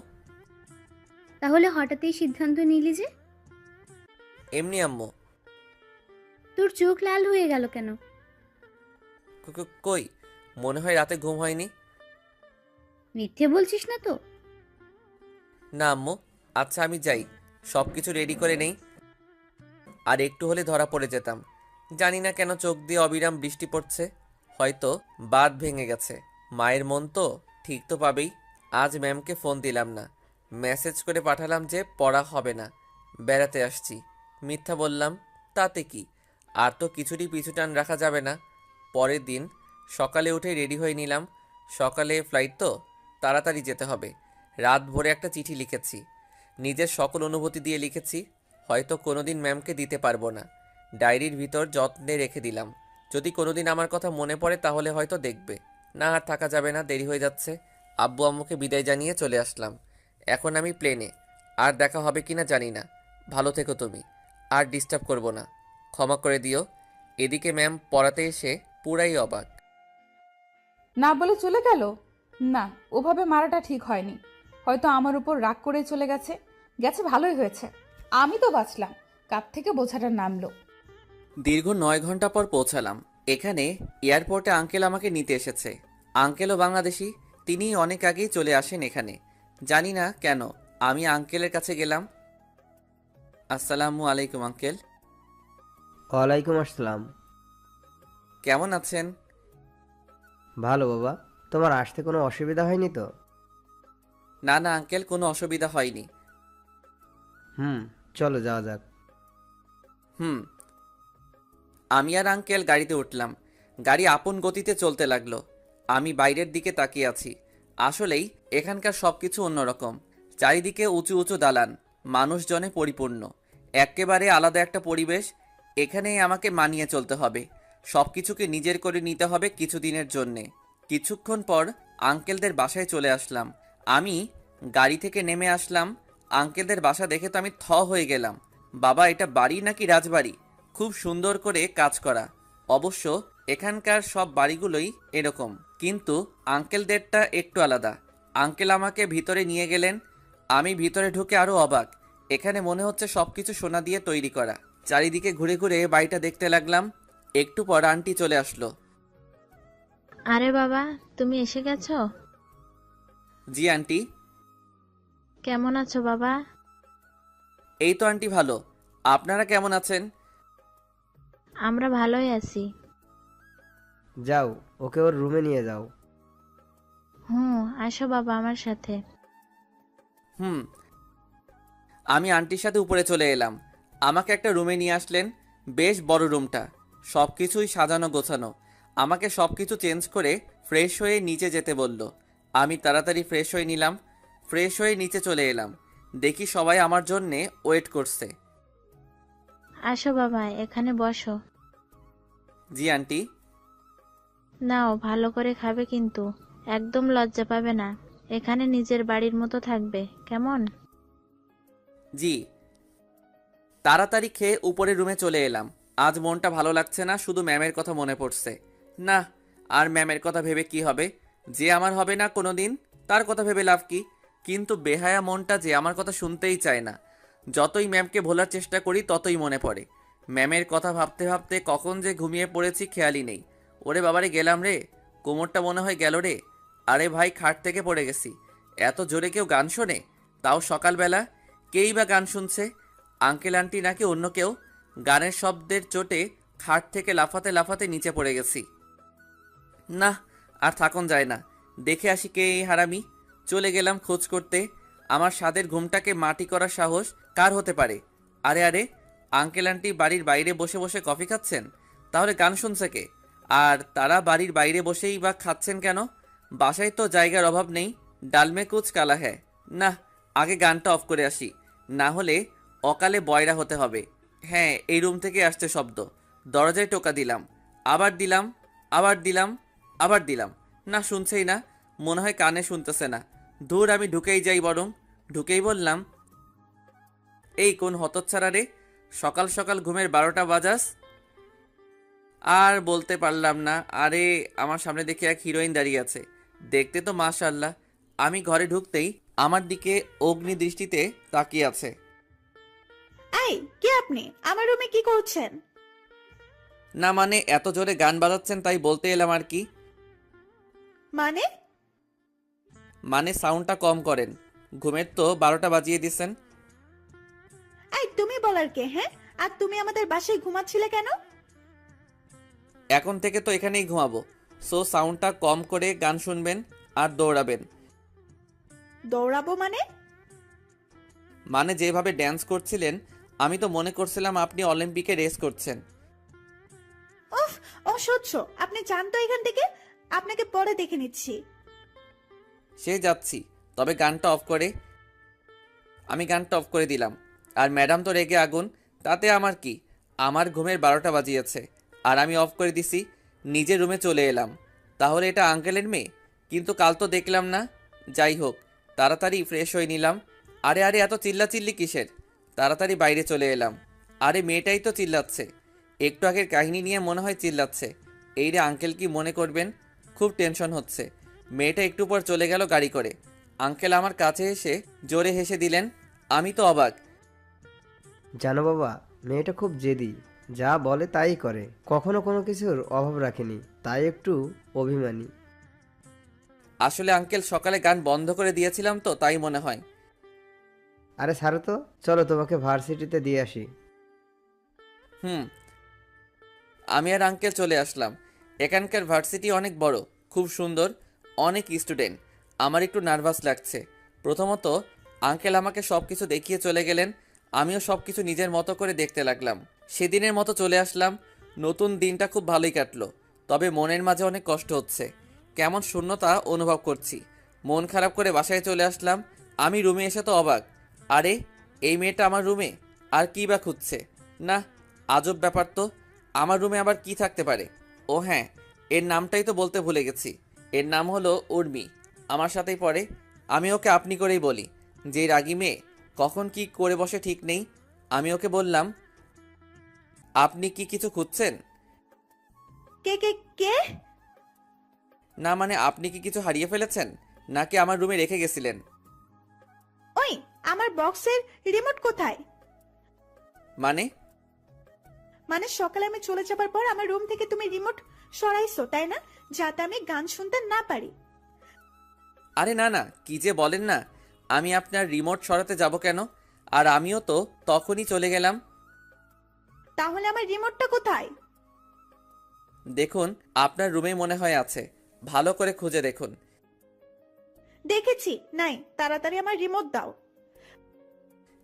তাহলে হঠাৎই সিদ্ধান্ত নিলি যে? এমনি আম্মু। তোর চোখ লাল হয়ে গেল কেন? কই, মনে হয় রাতে ঘুম হয়নি। মিথ্যে বলছিস না তো? না আম্মু। আচ্ছা আমি যাই, সব কিছু রেডি করে নেই। আর একটু হলে ধরা পড়ে যেতাম। জানি না কেন চোখ দিয়ে অবিরাম বৃষ্টি পড়ছে, হয়তো বাঁধ ভেঙে গেছে। মায়ের মন তো ঠিক তো পাবেই। আজ ম্যামকে ফোন দিলাম না, মেসেজ করে পাঠালাম যে পড়া হবে না, বেড়াতে আসছি। মিথ্যা বললাম, তাতে কি? আর তো কিছুরই পিছুটান রাখা যাবে না। পরের দিন সকালে উঠে রেডি হয়ে নিলাম। সকালে ফ্লাইট তো, তাড়াতাড়ি যেতে হবে। রাত ভোরে একটা চিঠি লিখেছি, নিজের সকল অনুভূতি দিয়ে লিখেছি। হয়তো কোনোদিন ম্যামকে দিতে পারবো না, ডায়েরির ভিতর যত্নে রেখে দিলাম। যদি কোনোদিন আমার কথা মনে পড়ে তাহলে হয়তো দেখবে। না আর থাকা যাবে না, দেরি হয়ে যাচ্ছে। আব্বু আম্মুকে বিদায় জানিয়ে চলে আসলাম। এখন আমি প্লেনে, আর দেখা হবে কিনা জানি না। ভালো থেকো তুমি, আর ডিস্টার্ব করব না, ক্ষমা করে দিও। এদিকে ম্যাম পড়াতে এসে পুরাই অবাক। না বলে চলে গেল? না, ওভাবে মারাটা ঠিক হয়নি। হয়তো আমার উপর রাগ করে চলে গেছে। গেছে ভালোই হয়েছে, আমি তো বাঁচলাম। কাপ থেকে বোঝাটা নামলো। দীর্ঘ 9 ঘন্টা পর পৌঁছালাম এখানে। এয়ারপোর্টে আঙ্কেল আমাকে নিতে এসেছে। আঙ্কেলও বাংলাদেশি, তিনি অনেক আগেই চলে আসেন এখানে। জানি না কেন আমি আঙ্কেলের কাছে গেলাম। আসসালামু আলাইকুম আঙ্কেল। ওয়ালাইকুম আসসালাম। কেমন আছেন? ভালো বাবা, তোমার আসতে কোনো অসুবিধা হয়নি তো? না না আঙ্কেল, কোনো অসুবিধা হয়নি। চলো যাওয়া যাক। হুম। আমি আর আঙ্কেল গাড়িতে উঠলাম। গাড়ি আপন গতিতে চলতে লাগলো। আমি বাইরের দিকে তাকিয়ে আছি। আসলেই এখানকার সব কিছু অন্যরকম। চারিদিকে উঁচু উঁচু দালান, মানুষজনে পরিপূর্ণ। একেবারে আলাদা একটা পরিবেশ। এখানেই আমাকে মানিয়ে চলতে হবে। সব কিছুকে নিজের করে নিতে হবে কিছুদিনের জন্যে। কিছুক্ষণ পর আঙ্কেলদের বাসায় চলে আসলাম। আমি গাড়ি থেকে নেমে আসলাম। আঙ্কেলদের বাসা দেখে তো আমি থ হয়ে গেলাম। বাবা, এটা বাড়ি নাকি রাজবাড়ি? খুব সুন্দর করে কাজ করা। অবশ্য এখানকার সব বাড়িগুলোই এরকম, কিন্তু আঙ্কেলদেরটা একটু আলাদা। আঙ্কেল আমাকে ভিতরে নিয়ে গেলেন। আমি ভিতরে ঢুকে আরো অবাক। এখানে মনে হচ্ছে সবকিছু সোনা দিয়ে তৈরি করা। চারিদিকে ঘুরে ঘুরে বাড়িটা দেখতে লাগলাম। একটু পর আন্টি চলে আসলো। আরে বাবা, তুমি এসে গেছো? জি আন্টি। কেমন আছো বাবা? এই তো আন্টি ভালো, আপনারা কেমন আছেন? আমরা ভালোই আছি। যাও, ওকে ওর রুমে নিয়ে যাও। আসো বাবা আমার সাথে। হুম। আমি আন্টির সাথে উপরে চলে এলাম। আমাকে একটা রুমে নিয়ে আসলেন। বেশ বড় রুমটা, সব কিছুই সাজানো গোছানো। আমাকে সব কিছু চেঞ্জ করে ফ্রেশ হয়ে নিচে যেতে বলল। আমি তাড়াতাড়ি ফ্রেশ হয়ে নিলাম। ফ্রেশ হয়ে নিচে চলে এলাম। দেখি সবাই আমার জন্যে ওয়েট করছে। আসো বাবা, এখানে বসো। জি আন্টি। নাও, ভালো করে খাবে কিন্তু একদম লজ্জা পাবে না। এখানে নিজের বাড়ির মতো থাকবে, কেমন? জি। তাড়াতাড়ি খেয়ে উপরের রুমে চলে এলাম। আজ মনটা ভালো লাগছে না, শুধু ম্যামের কথা মনে পড়ছে। না, আর ম্যামের কথা ভেবে কি হবে? যে আমার হবে না কোনোদিন, তার কথা ভেবে লাভ কি? কিন্তু বেহায়া মনটা যে আমার কথা শুনতেই চায় না। যতই ম্যামকে ভোলার চেষ্টা করি ততই মনে পড়ে। ম্যামের কথা ভাবতে ভাবতে কখন যে ঘুমিয়ে পড়েছি খেয়ালই নেই। ওরে বাবারে, গেলাম রে, কোমরটা মনে হয় গেল রে। আরে ভাই, খাট থেকে পড়ে গেছি। এত জোরে কেউ গান শোনে? তাও সকালবেলা। কেই বা গান শুনছে? আঙ্কেল আন্টি নাকি অন্য কেউ? গানের শব্দের চোটে খাট থেকে লাফাতে লাফাতে নিচে পড়ে গেছি। না, আর থাকুন যায় না, দেখে আসি কে এই হারামি। চলে গেলাম খোঁজ করতে। আমার স্বাদের ঘুমটাকে মাটি করার সাহস কার হতে পারে? আরে আরে, আঙ্কেল আন্টি বাড়ির বাইরে বসে বসে কফি খাচ্ছেন, তাহলে গান শুনছে কে? আর তারা বাড়ির বাইরে বসেই বা খাচ্ছেন কেন? বাসায় তো জায়গার অভাব নেই। ডালমে কুচ কালা হ্যায়। না, আগে গানটা অফ করে আসি, না হলে অকালে বয়রা হতে হবে। হ্যাঁ, এই রুম থেকে আসছে শব্দ। দরজায় টোকা দিলাম, আবার দিলাম, আবার দিলাম, আবার দিলাম। না, শুনছেই না। মনে হয় কানে শুনতেছে না। দূর, আমি ঢুকেই যাই বরং। ঢুকেই বললাম, এই কোন হতচ্ছাড়া রে, সকাল সকাল ঘুমের 12টা বাজাস? আর বলতে পারলাম না। আরে, আমার সামনে দেখে এক হিরোইন দাঁড়িয়ে আছে, দেখতে তো মাশাআল্লাহ। আমি ঘরে ঢুকতেই আমার দিকে অগ্নি দৃষ্টিতে তাকিয়ে আছে। এই কে আপনি? আমার রুমে কি করছেন? না মানে, এত জোরে গান বাজাচ্ছেন তাই বলতে এলাম আর কি। মানে? মানে সাউন্ডটা কম করেন, ঘুমের তো 12টা বাজিয়ে দিছেন। এই তুমি বলার কে? হ্যাঁ, আর তুমি আমাদের বাসায় ঘুমাচ্ছিলে কেন? এখন থেকে তো এখানেই ঘুমাবো, সো সাউন্ডটা কম করে গান শুনবেন আর দৌড়াবেন। দৌড়াবো মানে? মানে যেভাবে ড্যান্স করছিলেন, আমি তো মনে করছিলাম আপনি অলিম্পিকে রেস করছেন। উফ, অসহ্য। আপনি যান তো এখান থেকে, আপনাকে পরে দেখে নিচ্ছি। সে যাচ্ছি, তবে গানটা অফ করে। আমি গানটা অফ করে দিলাম। আর ম্যাডাম তো রেগে আগুন, তাতে আমার কি? আমার ঘুমের 12টা বাজিয়েছে আর আমি অফ করে দিছি, নিজের রুমে চলে এলাম। তাহলে এটা আঙ্কেলের মেয়ে, কিন্তু কাল তো দেখলাম না। যাই হোক, তাড়াতাড়ি ফ্রেশ হয়ে নিলাম। আরে আরে, এত চিল্লাচিল্লি কিসের? তাড়াতাড়ি বাইরে চলে এলাম। আরে মেয়েটাই তো চিল্লাচ্ছে, একটু আগের কাহিনী নিয়ে মনে হয় চিল্লাচ্ছে। এই রে, আঙ্কেল কি মনে করবেন? খুব টেনশন হচ্ছে। মেয়েটা একটু পর চলে গেল গাড়ি করে। আঙ্কেল আমার কাছে এসে জোরে হেসে দিলেন। আমি তো অবাক। জানো বাবা, মেয়েটা খুব জেদি, যা বলে তাই করে, কখনো কোনো কিছুর অভাব রাখেনি, তাই একটু অভিমানী। আসলে আঙ্কেল সকালে গান বন্ধ করে দিয়েছিলাম তো, তাই মনে হয়। আরে ছাড়ো তো, চলো তোমাকে ভার্সিটিতে দিয়ে আসি। হুম। আমি আর আঙ্কেল চলে আসলাম। এখানকার ভার্সিটি অনেক বড়, খুব সুন্দর, অনেক স্টুডেন্ট। আমার একটু নার্ভাস লাগছে। প্রথমত আঙ্কেল আমাকে সব কিছু দেখিয়ে চলে গেলেন, আমিও সব কিছু নিজের মতো করে দেখতে লাগলাম। সেদিনের মতো চলে আসলাম। নতুন দিনটা খুব ভালোই কাটলো, তবে মনের মাঝে অনেক কষ্ট হচ্ছে। কেমন শূন্যতা অনুভব করছি। মন খারাপ করে বাসায় চলে আসলাম। আমি রুমে এসে তো অবাক। আরে, এই মেয়েটা আমার রুমে, আর কি বা খুঁজছে? না, আজব ব্যাপার তো। আমার রুমে আবার কি থাকতে পারে? ও হ্যাঁ, এর নামটাই তো বলতে ভুলে গেছি। এর নাম হলো উর্মি, আমার সাথেই পড়ে। আমি ওকে আপনি করেই বলি, যে রাগী মেয়ে কখন কি করে বসে ঠিক নেই। আমি ওকে বললাম, আপনি কি কিছু খুঁজছেন? কে কে কে? না মানে, আপনি কি কিছু হারিয়ে ফেলেছেন, নাকি আমার রুমে রেখে গেছিলেন? ওই, আমার বক্সের রিমোট কোথায়? মানে? মানে সকালে আমি চলে যাবার পর আমার রুম থেকে তুমি রিমোট সরাইছো, তাই না? যাতে আমি গান শুনতে না পারি। আরে না না, কি যে বলেন না। আমি আপনার রিমোট সরাতে যাব কেন? আর আমিও তো তখনই চলে গেলাম। তাহলে আমার রিমোটটা কোথায়? দেখুন, আপনার রুমে মনে হয় আছে, ভালো করে খুঁজে দেখুন। দেখেছি, নাই। তাড়াতাড়ি আমার রিমোট দাও।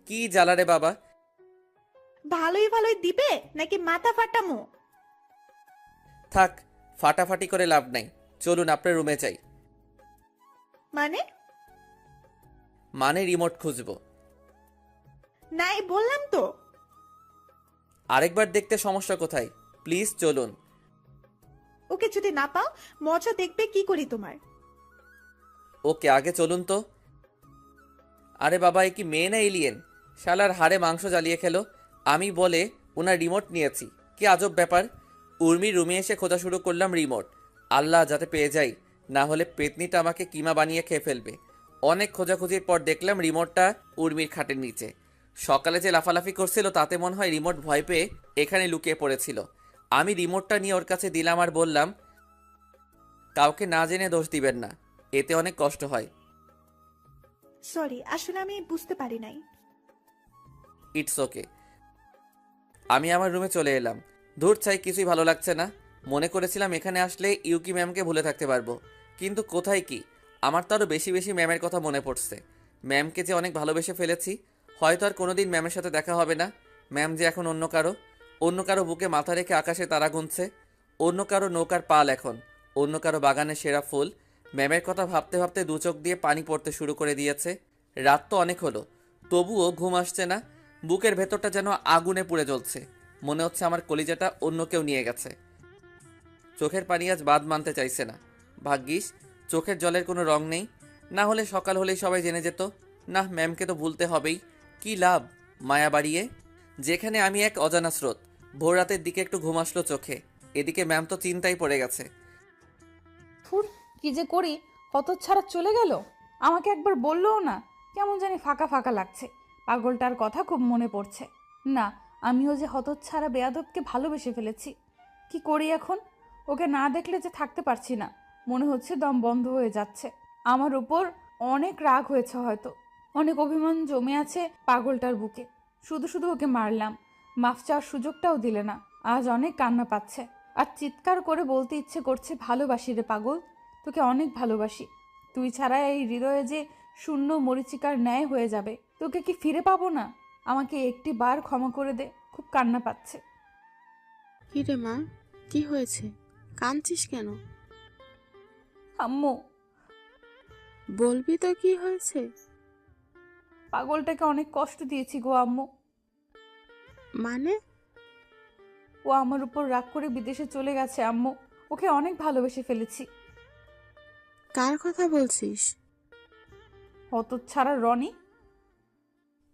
কি জ্বালারে বাবা। ভালোই ভালোই দিবে নাকি মাথা ফাটামো? থাক, ফাটাফাটি করে লাভ নাই। চলুন আপনার রুমে যাই। মানে? মানে রিমোট খুঁজবো। নাই বললাম তো। আরেকবার দেখতে সমস্যা কোথায়? প্লিজ চলুন। ওকে, যদি না পাও মজা দেখবে কি করি তোমার। ওকে, আগে চলুন তো। আরে বাবা, এ কি মেয়ে না এলিয়েন? শালার হাড়ে মাংস জ্বালিয়ে খেলো। আমি বলে ওনার রিমোট নিয়েছি, কি আজব ব্যাপার। উর্মির রুমে এসে খোঁজা শুরু করলাম রিমোট। আল্লাহ, যাতে পেয়ে যাই, না হলে পেতনিটা আমাকে কিমা বানিয়ে খেয়ে ফেলবে। অনেক খোঁজাখুঁজির পর দেখলাম রিমোটটা উর্মির খাটের নিচে। সকালে যে লাফালাফি করছিল তাতে মনে হয় রিমোট ভয় পেয়ে এখানে লুকিয়ে পড়েছিল। আমি রিমোটটা নিয়ে ওর কাছে দিলাম আর বললাম, কাউকে না জেনে দোষ দিবেন না, এতে অনেক কষ্ট হয়। সরি, আসলে আমি বুঝতে পারি নাই। It's okay. আমি আমার রুমে চলে এলাম। ধূর চাই, কিছুই ভালো লাগছে না। মনে করেছিলাম এখানে আসলে ইউকি ম্যামকে ভুলে থাকতে পারবো, কিন্তু কোথায় কি। আমার তো আরও বেশি বেশি ম্যামের কথা মনে পড়ছে। ম্যামকে যে অনেক ভালোবেসে ফেলেছি, হয়তো আর কোনোদিন ম্যামের সাথে দেখা হবে না। ম্যাম যে এখন অন্য কারো বুকে মাথা রেখে আকাশে তারা গুনছে, অন্য কারো নৌকার পাল এখন, অন্য কারো বাগানের সেরা ফুল। ম্যামের কথা ভাবতে ভাবতে দু চোখ দিয়ে পানি পড়তে শুরু করে দিয়েছে। রাত তো অনেক হলো, তবুও ঘুম আসছে না। বুকের ভেতরটা যেন আগুনে পুড়ে জ্বলছে। মনে হচ্ছে আমার কলিজাটা অন্য কেউ নিয়ে গেছে। চোখের পানি আজ বাদ মানতে চাইছে না। ভাগ্যিস চোখের জলের কোনো রং নেই, না হলে সকাল হলেই সবাই জেনে যেত। না, ম্যামকে তো ভুলতে হবেই। কি লাভ মায়া বাড়িয়ে? যেখানে আমি এক অজানা স্রোত। ভোর রাতের দিকে একটু ঘুম আসলো চোখে, এদিকে ম্যাম তো চিন্তায় পড়ে গেছে। ফুর, কি যে করি, হতচ্ছাড়া চলে গেল। আমাকে একবার বললোও না। কেমন জানি ফাঁকা ফাঁকা লাগছে। পাগলটার কথা খুব মনে পড়ছে। না, আমিও যে হতচ্ছাড়া বেয়াদবকে ভালোবেসে ফেলেছি। কি করি এখন? ওকে না দেখলে যে থাকতে পারছি না। মনে হচ্ছে দম বন্ধ হয়ে যাচ্ছে। আমার উপর অনেক রাগ হয়েছে হয়তো, অনেক অভিমান জমে আছে পাগলটার বুকে। শুধু শুধু ওকে মারলাম, মাফ চাওয়ার সুযোগটাও দিলে না। আজ অনেক কান্না পাচ্ছে, আর চিৎকার করে বলতে ইচ্ছে করছে, ভালোবাসি রে পাগল, তোকে অনেক ভালোবাসি। তুই ছাড়া এই হৃদয়ে যে শূন্য মরিচিকার ন্যায় হয়ে যাবে। তোকে কি ফিরে পাবো না? আমাকে একটি বার ক্ষমা করে দে, খুব কান্না পাচ্ছে। কি রে মা, কি হয়েছে? কাঁদছিস কেন? আম্মু, বলবি তো কি হয়েছে? পাগলটাকে অনেক কষ্ট দিয়েছি গো আম্মু। মানে? ও আমার উপর রাগ করে বিদেশে চলে গেছে আম্মু। ওকে অনেক ভালোবেসে ফেলেছি। কার কথা বলছিস? হতচ্ছাড়া রনি।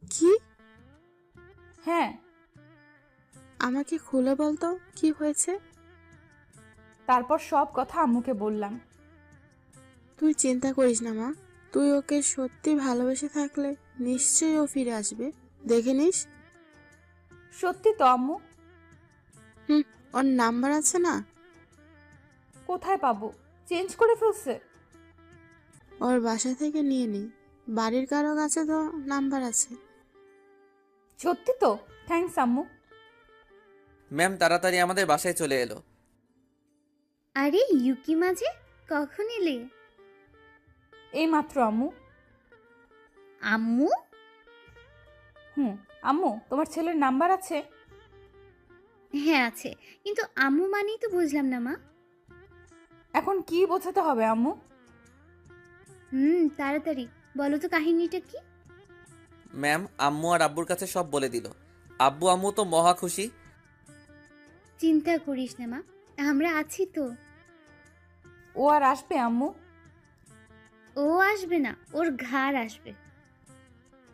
কি? হ্যাঁ। আমাকে খুলে বলতো কি হয়েছে। তারপর সব কথা আম্মুকে বললাম। তুই চিন্তা করিস না মা, তুই ওকে সত্যি ভালোবেসে থাকলে নিশ্চয়ই ও ফিরে আসবে, দেখে নিস। সত্যি তো আম্মু। হুম, ওর নাম্বার আছে না? কোথায় পাবো? চেঞ্জ করে ফেলছে। ওর বাসা থেকে নিয়ে নি, বাড়ির কারো কাছে তো নাম্বার আছে। সত্যি তো? থ্যাঙ্কস আম্মু। ম্যাম তাড়াতাড়ি আমাদের বাসায় চলে এলো। আরে ইউকি মাঝে কখন এলে? এই মাত্র আম্মু। আম্মু? আম্মু, তোমার ছেলের নাম্বার আছে? হ্যাঁ আছে, কিন্তু আম্মু মানেই তো বুঝলাম না মা। এখন কি বোঝাতে হবে আম্মু? তাড়াতাড়ি বলো তো কাহিনীটা কি। ম্যাম আম্মু আর আব্বুর কাছে সব বলে দিল। আব্বু আম্মু তো মহা খুশি। চিন্তা করিস না মা, আমরা আছি তো। ও আর আসবে আম্মু? ও আসবে না, ওর ঘাড় আসবে।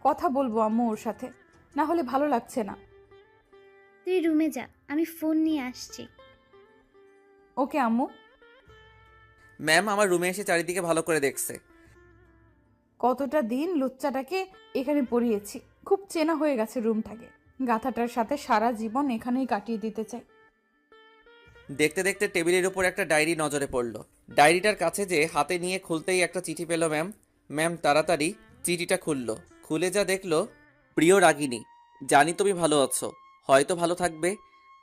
কথা বলবো আম্মু ওর সাথে, না হলে ভালো লাগছে না। তুই রুমে যা, আমি ফোন নিয়ে আসছি। ওকে আম্মু। ম্যাম আমার রুমে এসে চারিদিকে ভালো করে দেখছে। কতটা দিন লুচ্চাটাকে এখানে পড়িয়েছি, খুব চেনা হয়ে গেছে রুমটাকে। গাথাটার সাথে সারা জীবন এখানেই কাটিয়ে দিতে চাই। দেখতে দেখতে টেবিলের উপর একটা ডায়েরি নজরে পড়ল। ডায়েরিটার কাছে যে হাতে নিয়ে খুলতেই একটা চিঠি পেল ম্যাম। ম্যাম তাড়াতাড়ি চিঠিটা খুললো। খুলে যা দেখলো, প্রিয় রাগিনী, জানি তুমি ভালো আছো, হয়তো ভালো থাকবে।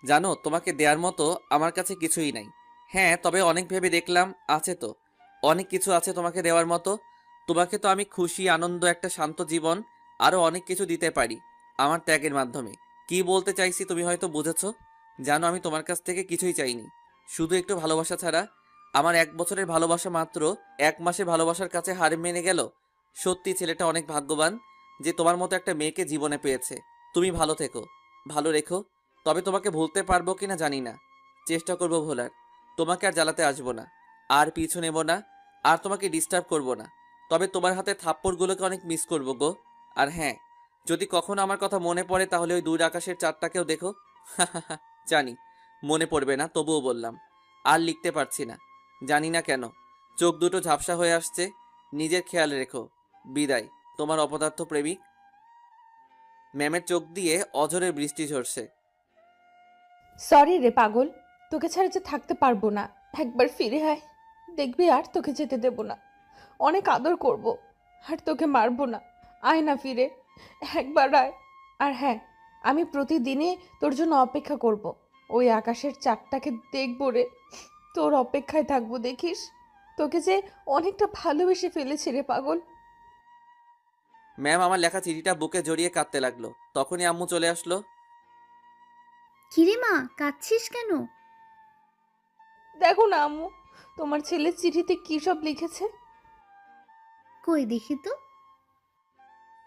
জানো তোমাকে দেওয়ার মতো আমার কাছে কিছুই নাই। হ্যাঁ, তবে অনেক ভেবে দেখলাম আছে তো, অনেক কিছু আছে তোমাকে দেওয়ার মতো। তোমাকে তো আমি খুশি, আনন্দ, একটা শান্ত জীবন, আরও অনেক কিছু দিতে পারি আমার ত্যাগের মাধ্যমে। কি বলতে চাইছি তুমি হয়তো বুঝেছো। জানো আমি তোমার কাছ থেকে কিছুই চাইনি, শুধু একটু ভালোবাসা ছাড়া। আমার 1 বছরের ভালোবাসা মাত্র 1 মাসের ভালোবাসার কাছে হার মেনে গেল। সত্যি ছেলেটা অনেক ভাগ্যবান যে তোমার মতো একটা মেয়েকে জীবনে পেয়েছে। তুমি ভালো থেকো, ভালো রেখো। তবে তোমাকে ভুলতে পারবো কিনা জানি না, চেষ্টা করবো ভোলার। তোমাকে আর জ্বালাতে আসবো না, আর পিছু নেব না, আর তোমাকে ডিস্টার্ব করবো না। তবে তোমার হাতে থাপ্পড়গুলোকে অনেক মিস করবো গো। আর হ্যাঁ, যদি কখনো আমার কথা মনে পড়ে তাহলে ওই দূর আকাশের চাঁদটাকেও দেখো। জানি মনে পড়বে না, তবুও বললাম। আর লিখতে পারছি না, জানি না কেন, চোখ দুটো ঝাপসা হয়ে আসছে। নিজের খেয়াল রেখো। বিদায়, তোমার অপদার্থ প্রেমিক। ম্যামের চোখ দিয়ে অঝরে বৃষ্টি ঝরছে। সরি রে পাগল, তোকে ছাড়া যে থাকতে পারবো না। একবার ফিরে আয়, দেখবি আর তোকে যেতে দেব না। অনেক আদর করব, আর তোকে মারবো না। আয় না ফিরে, একবার আয়। আর হ্যাঁ, আমি প্রতিদিনই তোর জন্য অপেক্ষা করব। ওই আকাশের চাঁদটাকে দেখবো রে, তোর অপেক্ষায় থাকবো। দেখিস, তোকে যে অনেকটা ভালোবেসে ফেলেছি রে পাগল। ম্যাম আমার লেখা চিঠিটা বুকে জড়িয়ে কাঁদতে লাগলো। তখনই আম্মু চলে আসলো। কিরে মা, কাঁদছিস কেন? দেখো না আম্মু, তোমার ছেলে চিঠিতে কি সব লিখেছে। কই দেখি তো।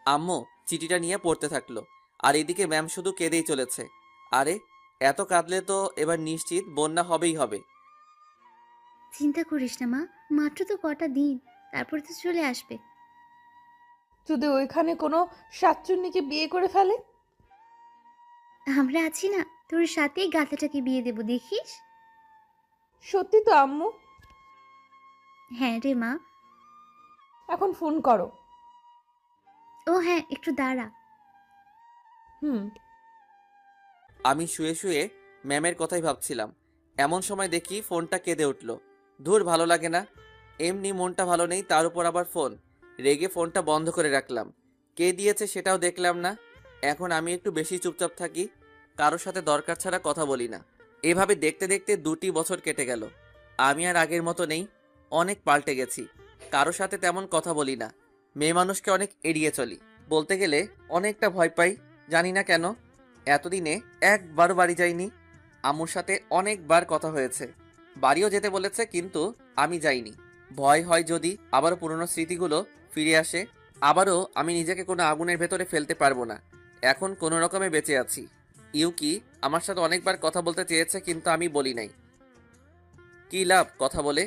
আম্মু চিঠিটা নিয়ে পড়তে থাকলো, আর এদিকে ম্যাম শুধু কেঁদেই চলেছে। আরে এত কাঁদলে তো এবার নিশ্চিত বন্যা হবেই হবে। চিন্তা করিস না মা, মাত্র তো কটা দিন, তারপর তো চলে আসবে। যদি ওইখানে কোনো শাকচুন্নিকে বিয়ে করে ফেলে? আমরা আছি না, তোর সাথেই গাধাটাকে বিয়ে দেব, দেখিস। সত্যি তো আম্মু? হ্যাঁ রে মা। এখন ফোন করো। ও হ্যাঁ, একটু দাঁড়া। হুম। আমি শুয়ে শুয়ে ম্যামের কথাই ভাবছিলাম, এমন সময় দেখি ফোনটা কেঁদে উঠল। ধুর, ভালো লাগে না, এমনি মনটা ভালো নেই, তার উপর আবার ফোন। রেগে ফোনটা বন্ধ করে রাখলাম। কে দিয়েছে সেটাও দেখলাম না। এখন আমি একটু বেশি চুপচাপ থাকি, কারোর সাথে দরকার ছাড়া কথা বলি না। এভাবে দেখতে দেখতে 2টি বছর কেটে গেল। আমি আর আগের মতো নেই, অনেক পাল্টে গেছি। কারোর সাথে তেমন কথা বলি না, মেয়ে মানুষকে অনেক এড়িয়ে চলি। বলতে গেলে অনেকটা ভয় পাই, জানি না কেন। এতদিনে একবারও বাড়ি যাইনি। আম্মুর সাথে অনেকবার কথা হয়েছে, বাড়িও যেতে বলেছে, কিন্তু আমি যাইনি। ভয় হয় যদি আবারও পুরনো স্মৃতিগুলো ফিরে আসে, আবারও আমি নিজেকে কোনো আগুনের ভেতরে ফেলতে পারবো না। এখন কোনো রকমে বেঁচে আছি। ইউকি আমার সাথে অনেকবার কথা বলতে চেয়েছে, কিন্তু আমি বলি নাই। কী লাভ কথা বলে?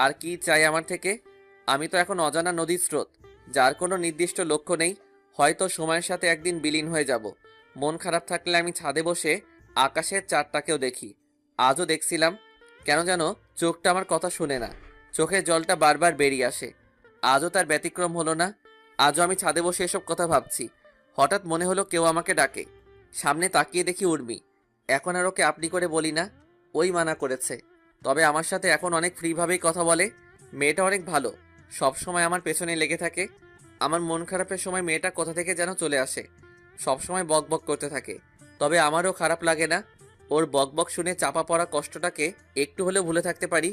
আর কি চাই আমার থেকে? আমি তো এখন অজানা নদীর স্রোত, যার কোনো নির্দিষ্ট লক্ষ্য নেই। হয়তো সময়ের সাথে একদিন বিলীন হয়ে যাব। মন খারাপ থাকলে আমি ছাদে বসে আকাশের চাঁদটাকেও দেখি। আজও দেখছিলাম, কেন যেন চোখটা আমার কথা শুনে না, চোখের জলটা বারবার বেরিয়ে আসে। আজও তার ব্যতিক্রম হলো না। আজও আমি ছাদে বসে এসব কথা ভাবছি। হঠাৎ মনে হলো কেউ আমাকে ডাকে। সামনে তাকিয়ে দেখি উর্মি। এখন আর ওকে আপনি করে বলি না, ওই মানা করেছে। তবে আমার সাথে এখন অনেক ফ্রিভাবেই কথা বলে। মেয়েটা অনেক ভালো, সব সময় আমার পেছনে লেগে থাকে। আমার মন খারাপের সময় মেয়েটা কোথা থেকে যেন চলে আসে, সব সময় বক বক করতে থাকে। তবে আমারও খারাপ লাগে না, ওর বক বক শুনে চাপা পড়া কষ্টটাকে একটু হলেও ভুলে থাকতে পারি।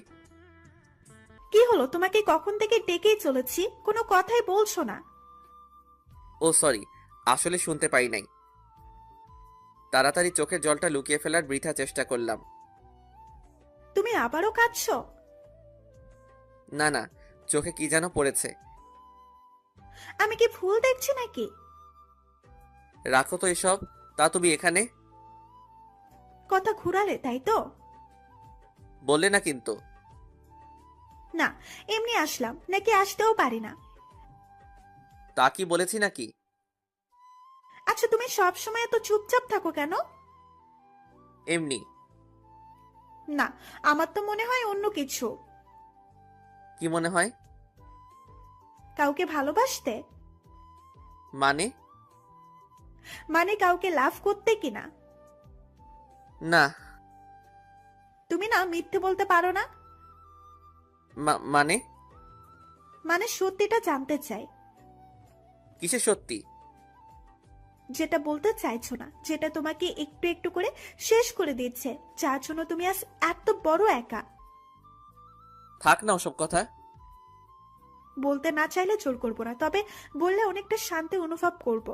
কি হলো, তোমাকে কখন থেকে ডেকেই চলেছি, কোনো কথাই বলছো না। ও সরি, আসলে শুনতে পাই নাই। তাড়াতাড়ি চোখের জলটা লুকিয়ে ফেলার বৃথা চেষ্টা করলাম। তুমি আবারও কাঁদছো? না না, চোখে কি যেন পড়েছে। আমি কি ভুল দেখছি নাকি? রাখো তো এসব। তা তুমি এখানে কথা ঘুরালে তাই তো? বললে না কিন্তু। না, এমনি আসলাম, নাকি আসতেও পারি না? তা কি বলেছি নাকি? আচ্ছা, তুমি সব সময় এত চুপচাপ থাকো কেন? এমনি। না, আমার তো মনে হয় অন্য কিছু। কি মনে হয়? কাউকে ভালোবাসতে? মানে? মানে কাউকে লাভ করতে কিনা? না। তুমি না মিথ্যে বলতে পারো না। মানে? মানে সত্যিটা জানতে চাই। কিসে সত্যি? যেটা বলতে চাইছো না, যেটা তোমাকে একটু একটু করে শেষ করে দিচ্ছে, যার জন্য তুমি আজ এত বড় একা। থাক না ওসব কথা। বলতে না চাইলে জোর করবো না, তবে বললে অনেকটা শান্তি অনুভব করব।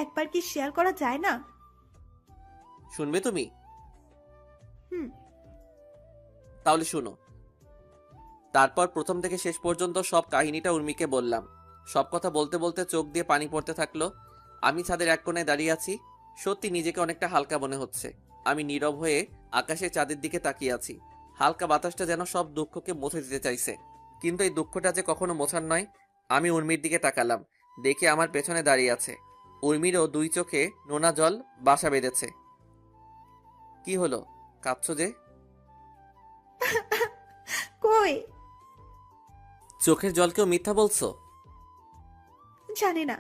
একবার কি শেয়ার করা যায় না? শুনবে তুমি? হুম। তাহলে শুনো। তারপর প্রথম থেকে শেষ পর্যন্ত সব কাহিনীটা উর্মিকে বললাম। সব কথা বলতে বলতে চোখ দিয়ে পানি পড়তে থাকলো। আমি ছাদের এক কোণায় দাঁড়িয়ে আছি, সত্যি নিজেকে অনেকটা হালকা মনে হচ্ছে। আমি নীরব হয়ে আকাশে চাঁদের দিকে তাকিয়ে আছি। হালকা বাতাসটা যেন সব দুঃখকে মুছে দিতে চাইছে, কিন্তু এই দুঃখটা যে কখনো মোছার নয়। আমি উর্মির দিকে তাকালাম, দেখে আমার পেছনে দাঁড়িয়ে আছে। উর্মিরও 2 চোখে নোনা জল বাসা বেঁধেছে। কি হলো, কাঁদছো যে? কই? চোখের জলকেও মিথ্যা বলছো? জানি না।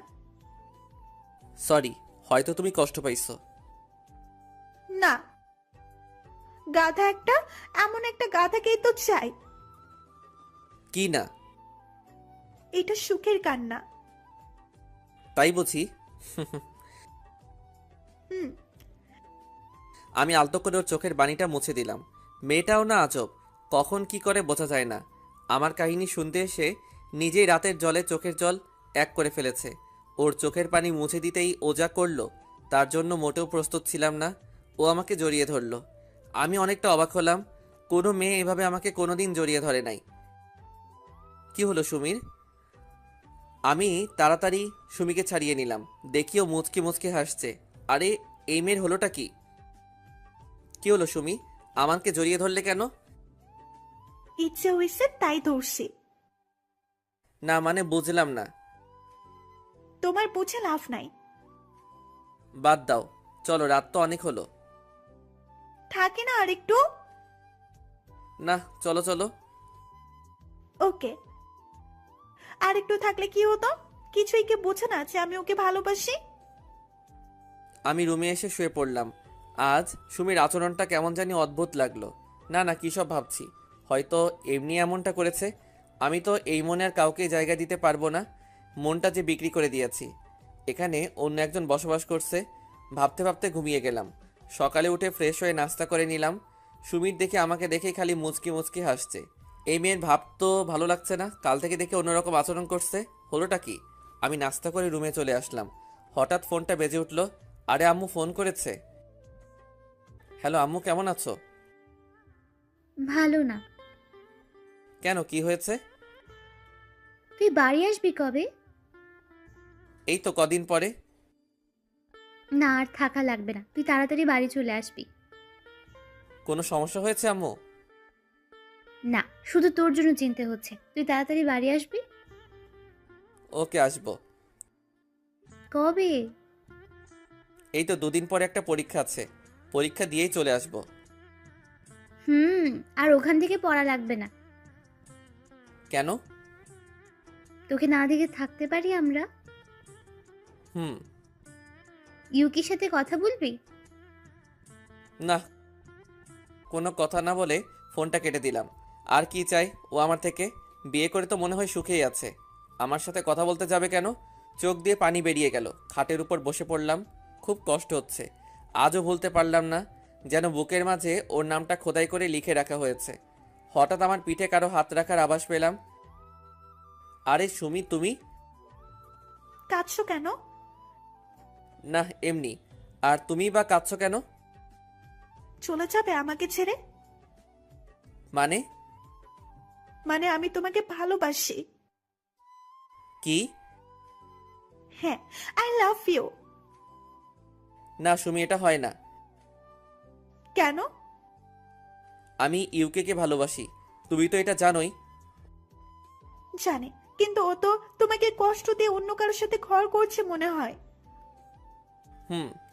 সরি, হয়তো তুমি কষ্ট পাইছো। না, গাধা একটা, এমন একটা গাধাকেই তো চাই। কি না? এটা সুখের কান্না। তাই বুঝি। হুম। আমি আলতো করে ওর চোখের বাণীটা মুছে দিলাম। মেয়েটাও না আজব, কখন কি করে বোঝা যায় না। আমার কাহিনী শুনতে এসে নিজেই রাতের জলে চোখের জল এক করে ফেলেছে। ওর চোখের পানি মুছে দিতেই ও যা করলো, তার জন্য মোটেও প্রস্তুত ছিলাম না। ও আমাকে জড়িয়ে ধরলো। আমি অনেকটা অবাক হলাম, কোনো মেয়ে এভাবে আমাকে কোনোদিন জড়িয়ে ধরে নাই। কি হলো সুমির? আমি তাড়াতাড়ি সুমিকে ছাড়িয়ে নিলাম, দেখিও মুচকি মুচকি হাসছে। আরে এই মেয়ের হলোটা কি? কি হলো সুমি, আমাকে জড়িয়ে ধরলে কেন? ইচ্ছে হয়েছে তাই ধরছি। না মানে বুঝলাম না। তোমার বুঝে লাভ নাই। বাদ দাও, চলো, রাত তো অনেক হলো। থাকে না আর একটু? না, চলো চলো। ওকে, আর একটু থাকলে কি হতো? কিছুই কি বোঝে না যে আমি ওকে ভালোবাসি? আমি রুমে এসে শুয়ে পড়লাম। আজ সুমির আচরণটা কেমন জানি অদ্ভুত লাগলো। না না, কী সব ভাবছি, হয়তো এমনি এমনটা করেছে। আমি তো এই মনে আর কাউকে জায়গা দিতে পারবো না। মনটা যে বিক্রি করে দিয়েছি। এখানে অন্য একজন বসবাস করছে। ভাবতে ভাবতে ঘুমিয়ে গেলাম। সকালে উঠে ফ্রেশ হয়ে নাস্তা করে নিলাম। সুমির দেখে আমাকে দেখেই খালি মুচকি মুচকি হাসছে। এই মেয়ের ভাব তো ভালো লাগছে না, কাল থেকে দেখে অন্যরকম আচরণ করছে। হলোটা কি? আমি নাস্তা করে রুমে চলে আসলাম। হঠাৎ ফোনটা বেজে উঠলো। আরে আম্মু ফোন করেছে। হ্যালো আম্মু, কেমন আছো? ভালো না। কেন, কি হয়েছে? তুই বাড়ি আসবি কবে? এই তো কদিন পরে। না, আর থাকা লাগবে না, তুই তাড়াতাড়ি বাড়ি চলে আসবি। কোনো সমস্যা হয়েছে আম্মু? না, শুধু তোর জন্য চিন্তা হচ্ছে, তুই তাড়াতাড়ি বাড়ি আসবি। ওকে, আসবো। কবে? এই তো দুদিন পরে একটা পরীক্ষা আছে, পরীক্ষা দিয়েই চলে আসবো। আর ওখান থেকে পড়া লাগবে না। কেন? তোকে না দেখে থাকতে পারি আমরা? হুম। ইউকির সাথে কথা বলবি? না, কোনো কথা না বলে ফোনটা কেটে দিলাম। আর কি চাই ও আমার থেকে? বিয়ে করে তো মনে হয় সুখেই আছে। আমার সাথে কথা বলতে যাবে কেন? চোখ দিয়ে পানি বেরিয়ে গেল। খাটের উপর বসে পড়লাম। খুব কষ্ট হচ্ছে। আজও ভুলতে পারলাম না, যেন বুকের মাঝে ওর নামটা খোদাই করে লিখে রাখা হয়েছে। হঠাৎ আমার পিঠে কারো হাত রাখার আভাস পেলাম। আরে সুমি, তুমি? কাঁদছো কেন? না, এমনি। আর তুমি বা কাঁদছো কেন? চলে যাবে আমাকে ছেড়ে? মানে? মানে আমি তোমাকে ভালোবাসি। কি? হ্যাঁ, আই লাভ ইউ। না সুমি, এটা হয় না। কেন? আমি ইউকে ভালোবাসি, তুমি তো এটা জানোই। জানি, কিন্তু ও তো তোমাকে কষ্ট দিয়ে অন্য কারোর সাথে ঘর করছে মনে হয়।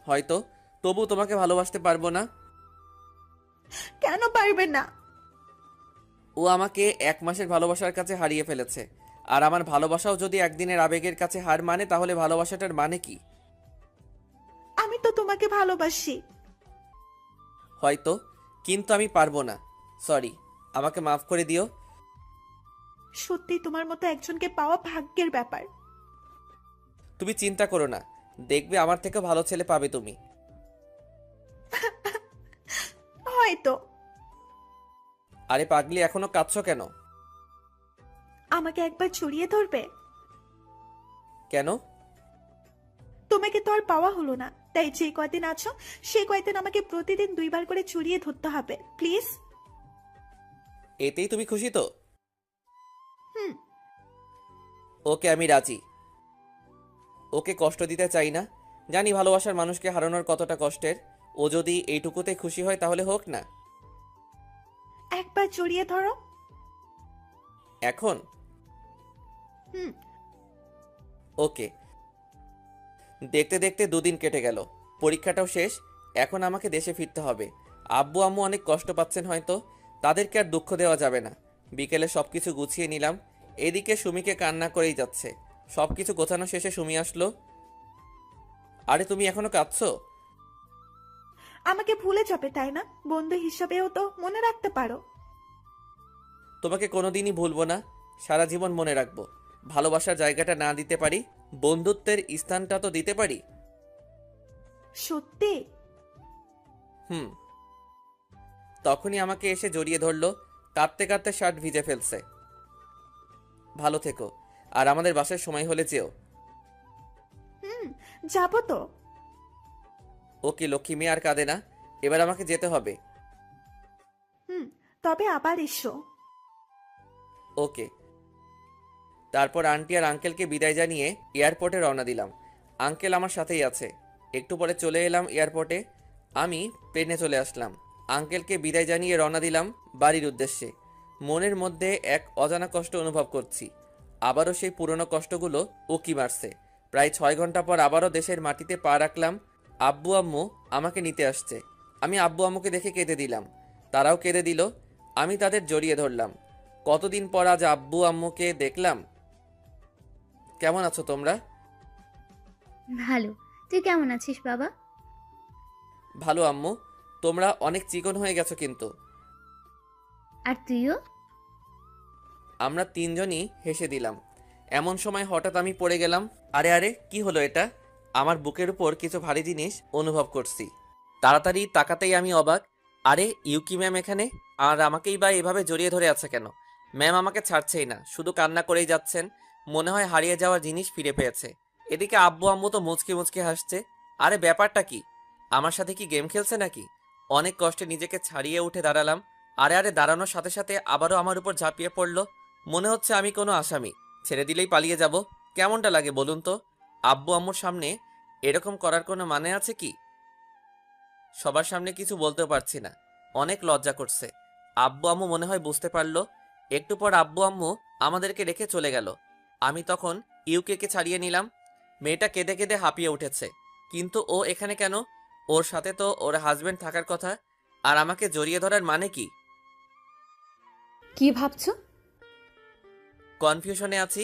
হয়তো, তবু তোমাকে ভালোবাসতে পারবো না। কেন পারবে না? ও আমাকে 1 মাসের ভালোবাসার কাছে হারিয়ে ফেলেছে। আর আমার ভালোবাসাও যদি একদিনের আবেগের কাছে হার মানে, তাহলে ভালোবাসাটার মানে কি? আমি তো তোমাকে ভালোবাসি। হয়তো, কিন্তু আমি পারবো না। সরি, আমাকে মাফ করে দিও। সত্যি তোমার মতো একজনকে পাওয়া ভাগ্যের ব্যাপার। তুমি চিন্তা করো না, দেখবে আমার থেকে ভালো ছেলে পাবে তুমি। হয়তো। আরে পাগলি, এখনো কাঁদছো কেন? আমাকে একবার জড়িয়ে ধরবে? কেন? তোমাকে তো আর পাওয়া হলো না, তাই যে কয়দিন আছো সেই কয়দিন আমাকে প্রতিদিন 2 বার করে জড়িয়ে ধরতে হবে, প্লিজ। এতেই তুমি খুশি তো? হুম। ওকে, আমি রাজি। ওকে কষ্ট দিতে চাই না। জানি ভালোবাসার মানুষকে হারানোর কতটা কষ্টের। ও যদি এইটুকুতে খুশি হয় তাহলে হোক না। একবার জড়িয়ে ধরো। এখন? হুম। ওকে। দেখতে দেখতে 2 দিন কেটে গেল। পরীক্ষাটাও শেষ। এখন আমাকে দেশে ফিরতে হবে। আব্বু আম্মু অনেক কষ্ট পাচ্ছেন হয়তো, তাদেরকে আর দুঃখ দেওয়া যাবে না। বিকেলে সবকিছু গুছিয়ে নিলাম। এদিকে সুমিকে কান্না করেই যাচ্ছে। সবকিছু গোছানো শেষে সুমি আসলো। আরে তুমি এখনো কাঁদছো? আমাকে ভুলে যাবে তাই না? বন্ধু হিসাবেও তো মনে রাখতে পারো। তোমাকে কোনোদিনই ভুলবো না, সারা জীবন মনে রাখবো। ভালোবাসার জায়গাটা না দিতে পারি, বন্ধুত্বের স্থানটা তো দিতে পারি। সত্যি? হুম। তখনই আমাকে এসে জড়িয়ে ধরলো। কাঁদতে কাঁদতে শার্ট ভিজে ফেলছে। ভালো থেকো, আর আমাদের বাসার সময় হলে যেও। যাবো তো। ওকে লক্ষ্মী মেয়ে, আর কাঁদে না। এবার আমাকে যেতে হবে। হুম, তবে আবার এসো। ওকে। তারপর আন্টি আর আঙ্কেলকে বিদায় জানিয়ে এয়ারপোর্টে রওনা দিলাম। আঙ্কেল আমার সাথেই আছে। একটু পরে চলে এলাম এয়ারপোর্টে। আমি প্লেনে চলে আসলাম। আঙ্কেলকে বিদায় জানিয়ে রওনা দিলাম বাড়ির উদ্দেশ্যে। মনের মধ্যে এক অজানা কষ্ট অনুভব করছি। আবারও সেই পুরনো কষ্টগুলো উকি মারছে। প্রায় 6 ঘন্টা পর আবারও দেশের মাটিতে পা রাখলাম। আব্বু আম্মু আমাকে নিতে আসছে। আমি আব্বু আম্মুকে দেখে কেঁদে দিলাম। তারাও কেঁদে দিল। আমি তাদের জড়িয়ে ধরলাম। কতদিন পর আজ আব্বু আম্মুকে দেখলাম। কেমন আছো তোমরা? ভালো। তুই কেমন আছিস বাবা? ভালো আম্মু। তোমরা অনেক চিকন হয়ে গেছো কিন্তু। আর তুইও। আমরা তিনজনই হেসে দিলাম। এমন সময় হঠাৎ আমি পড়ে গেলাম। আরে আরে, কি হলো এটা? আমার বুকের উপর কিছু ভারী জিনিস অনুভব করছি। তাড়াতাড়ি তাকাতেই আমি অবাক। আরে ইউকি ম্যাম এখানে, আর আমাকেই বা এভাবে জড়িয়ে ধরে আছে কেন? ম্যাম আমাকে ছাড়ছেই না, শুধু কান্না করেই যাচ্ছেন। মনে হয় হারিয়ে যাওয়া জিনিস ফিরে পেয়েছে। এদিকে আব্বু আম্মু তো মুচকি মুচকি হাসছে। আরে ব্যাপারটা কি? আমার সাথে কি গেম খেলছে নাকি? অনেক কষ্টে নিজেকে ছাড়িয়ে উঠে দাঁড়ালাম। আরে আরে, দাঁড়ানোর সাথে সাথে আবারও আমার উপর ঝাঁপিয়ে পড়লো। মনে হচ্ছে আমি কোনো আসামি, ছেড়ে দিলেই পালিয়ে যাব। কেমনটা লাগে বলুন তো? আব্বু আম্মুর সামনে এরকম করার কোনো মানে আছে কি? সবার সামনে কিছু বলতেও পারছি না, অনেক লজ্জা করছে। আব্বু আম্মু মনে হয় বুঝতে পারলো। একটু পর আব্বু আম্মু আমাদেরকে রেখে চলে গেল। আমি তখন ইউকেকে ছাড়িয়ে নিলাম। মেয়েটা কেঁদে কেঁদে হাঁপিয়ে উঠেছে। কিন্তু ও এখানে কেন? ওর সাথে তো ওর হাজবেন্ড থাকার কথা। আর আমাকে জড়িয়ে ধরার মানে কি? কি ভাবছো? কনফিউশনে আছি।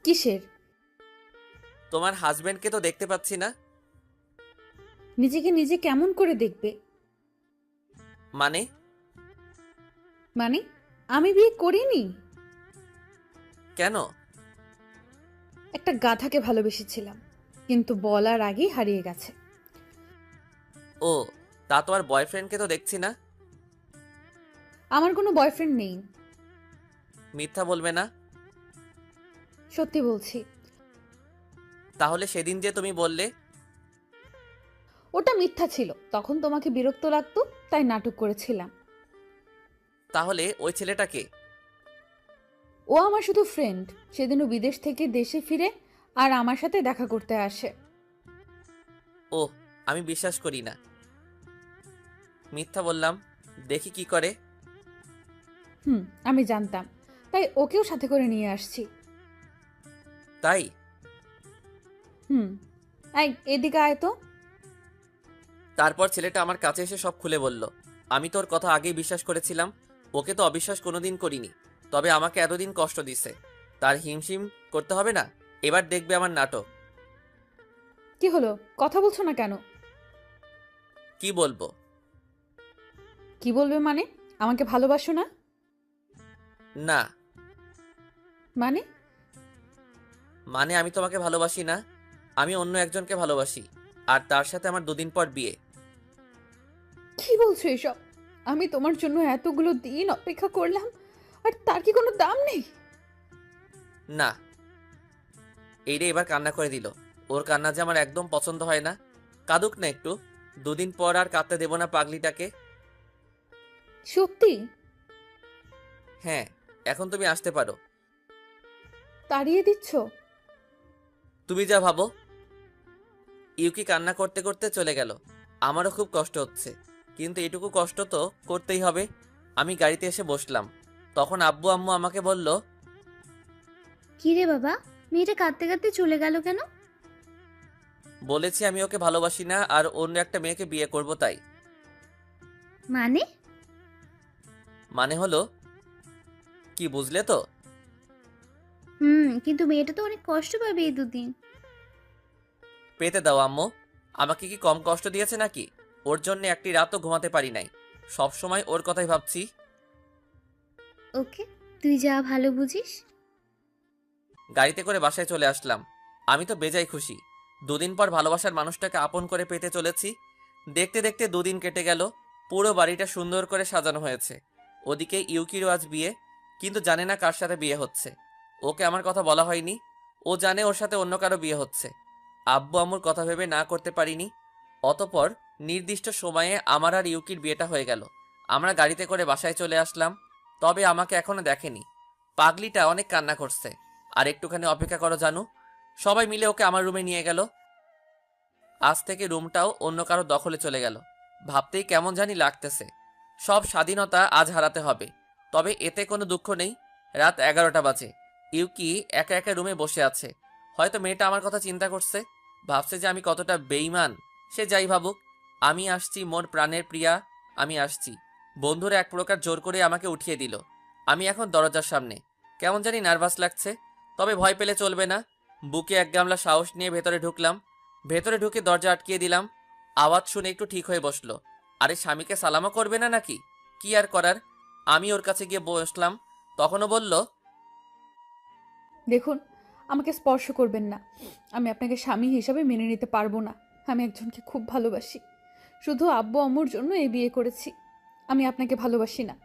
কিসের? তোমার হাজবেন্ডকে তো দেখতে পাচ্ছি না। নিজেকে নিজে কেমন করে দেখবে? মানে? মানে আমি বিয়ে করিনি। কেন? একটা গাধাকে ভালোবেসেছিলাম, কিন্তু বলার আগেই হারিয়ে গেছে। ও, তা তো আর বয়ফ্রেন্ডকে তো দেখছি না। আমার কোনো বয়ফ্রেন্ড নেই। মিথ্যা বলবে না। সত্যি বলছি। তাহলে সেদিন যে তুমি বললে। ওটা মিথ্যা ছিল, তখন তোমাকে বিরক্ত লাগতো তাই নাটক করেছিলাম। তাহলে ওই ছেলেটাকে? ও আমার শুধু ফ্রেন্ড। সেদিনও বিদেশ থেকে দেশে ফিরে আর আমার সাথে দেখা করতে আসে। ও, আমি বিশ্বাস করি না। মিথ্যা বললাম, দেখি কি করে। আমি জানতাম, তাই ওকেও সাথে করে নিয়ে আসছি। তাই? এই এদিকে আয় তো। তারপর ছেলেটা আমার কাছে এসে সব খুলে বলল। আমি তোর কথা আগেই বিশ্বাস করেছিলাম। ওকে তো অবিশ্বাস কোনোদিন করিনি। তবে আমাকে এতদিন কষ্ট দিছে, তার হিমশিম করতে হবে না। এবার দেখবে আমার নাটক। কি হলো, কথা বলছো না কেন? কি বলবো? কি বলবে মানে? আমাকে ভালোবাসো না? না। মানে? মানে আমি তোমাকে ভালোবাসি না, আমি অন্য একজনকে ভালোবাসি। আর তার সাথে আমার 2 দিন পর বিয়ে। কি বলছো এসব? আমি তোমার জন্য এতগুলো দিন অপেক্ষা করলাম, আর তার কি কোনো দাম নেই? না। এই রে, এবার কান্না করে দিল। ওর কান্না যে আমার একদম পছন্দ হয় না। কাঁদুক না একটু। 2 দিন পর আর কাঁদতে দেব না পাগলিটাকে। সত্যি? হ্যাঁ, এখন তুমি আসতে পারো। তাড়িয়ে দিচ্ছ? তুমি যা ভাবো। ইউকি কান্না করতে করতে চলে গেল। আমারও খুব কষ্ট হচ্ছে, কিন্তু এটুকু কষ্ট তো করতেই হবে। আমি গাড়িতে এসে বসলাম। তখন আব্বু আম্মু আমাকে বলল, কি রে বাবা, মেয়েটা কাঁদতে কাঁদতে চলে গেল কেন? বলেছি আমি ওকে ভালোবাসি না আর অন্য একটা মেয়েকে বিয়ে করব তাই। মানে? মানে হলো কি, বুঝলে তো? কিন্তু মেয়েটা তো অনেক কষ্ট পাবে এই 2 দিন। পেতে দাও আম্মু। আমাকে কি কম কষ্ট দিয়েছে নাকি? ওর জন্য একটি রাতও ঘুমাতে পারি নাই। সব সময় ওর কথাই ভাবছি। ওকে, তুই যা ভালো বুঝিস। গাড়িতে করে বাসায় চলে আসলাম। আমি তো বেজায় খুশি। 2 দিন পর ভালোবাসার মানুষটাকে আপন করে পেতে চলেছি। দেখতে দেখতে 2 দিন কেটে গেল। পুরো বাড়িটা সুন্দর করে সাজানো হয়েছে। ওদিকে ইউকিরও আজ বিয়ে, কিন্তু জানে না কার সাথে বিয়ে হচ্ছে। ওকে আমার কথা বলা হয়নি। ও জানে ওর সাথে অন্য কারো বিয়ে হচ্ছে। আব্বু আম্মুর কথা ভেবে না করতে পারিনি। অতঃপর নির্দিষ্ট সময়ে আমার আর ইউকির বিয়েটা হয়ে গেল। আমরা গাড়িতে করে বাসায় চলে আসলাম। তবে আমাকে এখনো দেখেনি। পাগলিটা অনেক কান্না করছে। আর একটুখানি অপেক্ষা করো জানু। সবাই মিলে ওকে আমার রুমে নিয়ে গেল। আজ থেকে রুমটাও অন্য কারো দখলে চলে গেল। ভাবতেই কেমন জানি লাগতেছে। সব স্বাধীনতা আজ হারাতে হবে। তবে এতে কোনো দুঃখ নেই। রাত 11টা বাজে। ইউকি একা একা রুমে বসে আছে। হয়তো মেয়েটা আমার কথা চিন্তা করছে, ভাবছে যে আমি কতটা বেইমান। সে যাই ভাবুক, আমি আসছি মোর প্রাণের প্রিয়া, আমি আসছি। বন্ধুরা এক প্রকার জোর করে আমাকে উঠিয়ে দিল। আমি এখন দরজার সামনে। কেমন জানি নার্ভাস লাগছে, তবে ভয় পেলে চলবে না। বুকে এক গামলা সাহস নিয়ে ভেতরে ঢুকলাম। ভেতরে ঢুকে দরজা আটকিয়ে দিলাম। আওয়াজ শুনে একটু ঠিক হয়ে বসলো। আরে স্বামীকে সালামও করবে না নাকি? কি আর করার, আমি ওর কাছে গিয়ে বসলাম। তখনও বলল, দেখুন, আমাকে স্পর্শ করবেন না। আমি আপনাকে স্বামী হিসাবে মেনে নিতে পারবো না। আমি একজনকে খুব ভালোবাসি। শুধু আব্বু আম্মুর জন্য এই বিয়ে করেছি। আমি আপনাকে ভালোবাসি না।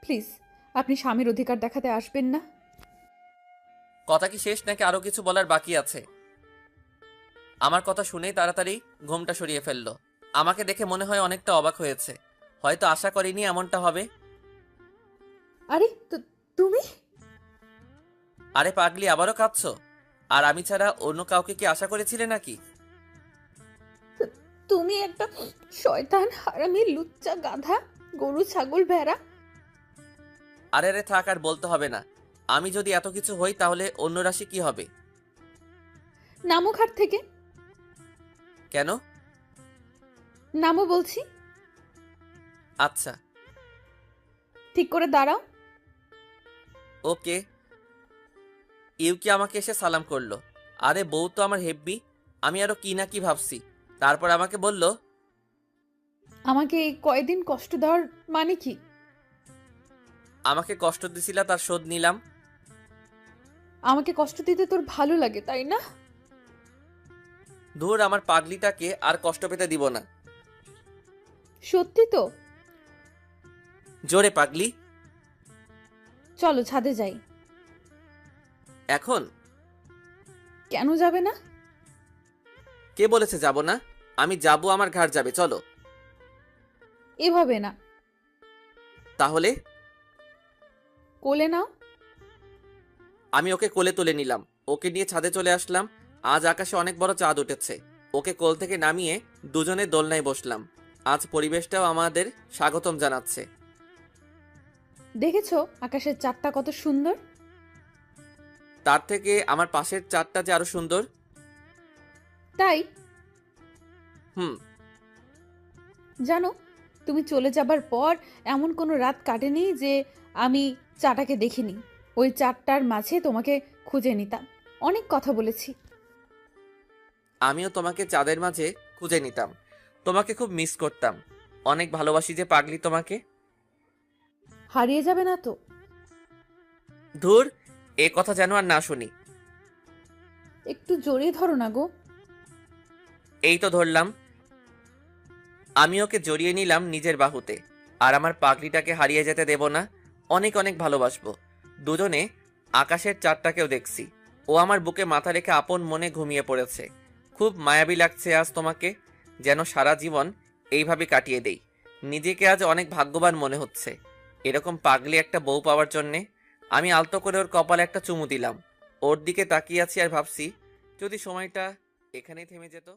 প্লিজ, আপনি স্বামীর অধিকার দেখাতে আসবেন না। কথা কি শেষ নাকি আরো কিছু বলার বাকি আছে? আমার কথা শুনেই তাড়াতাড়ি ঘুমটা সরিয়ে ফেললো। আমাকে দেখে মনে হয় অনেকটা অবাক হয়েছে। হয়তো আশা করিনি এমনটা হবে। আরে তুমি? আরে পাগলি, আবারও কাঁদছো? আর আমি ছাড়া অন্য কাউকে কি আশা করেছিলে নাকি? তুমি একটা শয়তান, হারামি, লুচ্চা, গাধা, গরু, ছাগল, ভেড়া। আরে আরে থাক, আর বলতে হবে না। আমি যদি এত কিছু হই তাহলে অন্য রাশি কি হবে? নামো ঘাট থেকে। কেন? নামো বলছি। আচ্ছা, ঠিক করে দাঁড়াও। ওকে। ইউকি আমাকে এসে সালাম করলো। আরে বউ তো আমার হেব্বি। আমি আরো কি না কি ভাবছি। তারপর আমাকে বলল, আমাকে এই কয়দিন কষ্ট দেওয়ার মানে কি? আমাকে কষ্ট দিছিলা, তার শোধ নিলাম। আমাকে কষ্ট দিতে তোর ভালো লাগে, তাই না? ধুর, আমার পাগলিটাকে আর কষ্ট পেতে দিব না। সত্যি তো? জোরে পাগলি। চলো ছাদে যাই। এখন? কেন যাবে না? কে বলেছে যাব না? আমি যাব, আমার ঘাট যাবে, চলো। এভাবে না, তাহলে? কোলে নাও। আমি ওকে কোলে তুলে নিলাম। ওকে নিয়ে ছাদে চলে আসলাম। আজ আকাশে অনেক বড় চাঁদ উঠেছে। ওকে কোল থেকে নামিয়ে দুজনে দোলনায় বসলাম। আজ পরিবেশটাও আমাদের স্বাগতম জানাচ্ছে। দেখেছো আকাশের চাঁদটা কত সুন্দর? তার থেকে আমার পাশের চাঁদটা যে আরো সুন্দর। তাই? হুম। জানো, তুমি চলে যাবার পর এমন কোনো রাত কাটেনি যে আমি চাঁটাকে দেখিনি। ওই চাঁদটার মাঝে তোমাকে খুঁজে নিতাম। অনেক কথা বলেছি। আমিও তোমাকে চাঁদের মাঝে খুঁজে নিতাম। তোমাকে খুব মিস করতাম। অনেক ভালোবাসি যে পাগলি তোমাকে। হারিয়ে যাবে না তো? ধুর, এ কথা যেন আর না শুনি। একটু জড়িয়ে ধরো না গো। এই তো ধরলাম। আমি ওকে জড়িয়ে নিলাম নিজের বাহুতে। আর আমার পাগলিটাকে হারিয়ে যেতে দেব না। অনেক অনেক ভালোবাসবো। দুজনে আকাশের চাঁদটাকেও দেখছি। ও আমার বুকে মাথা রেখে আপন মনে ঘুমিয়ে পড়েছে। খুব মায়াবী লাগছে আজ তোমাকে। যেন সারা জীবন এইভাবে কাটিয়ে দেই। নিজেকে আজ অনেক ভাগ্যবান মনে হচ্ছে এরকম পাগলি একটা বউ পাওয়ার জন্যে। আমি আলতো করে ওর কপালে একটা চুমু দিলাম। ওর দিকে তাকিয়ে আছি আর ভাবছি, যদি সময়টা এখানেই থেমে যেত।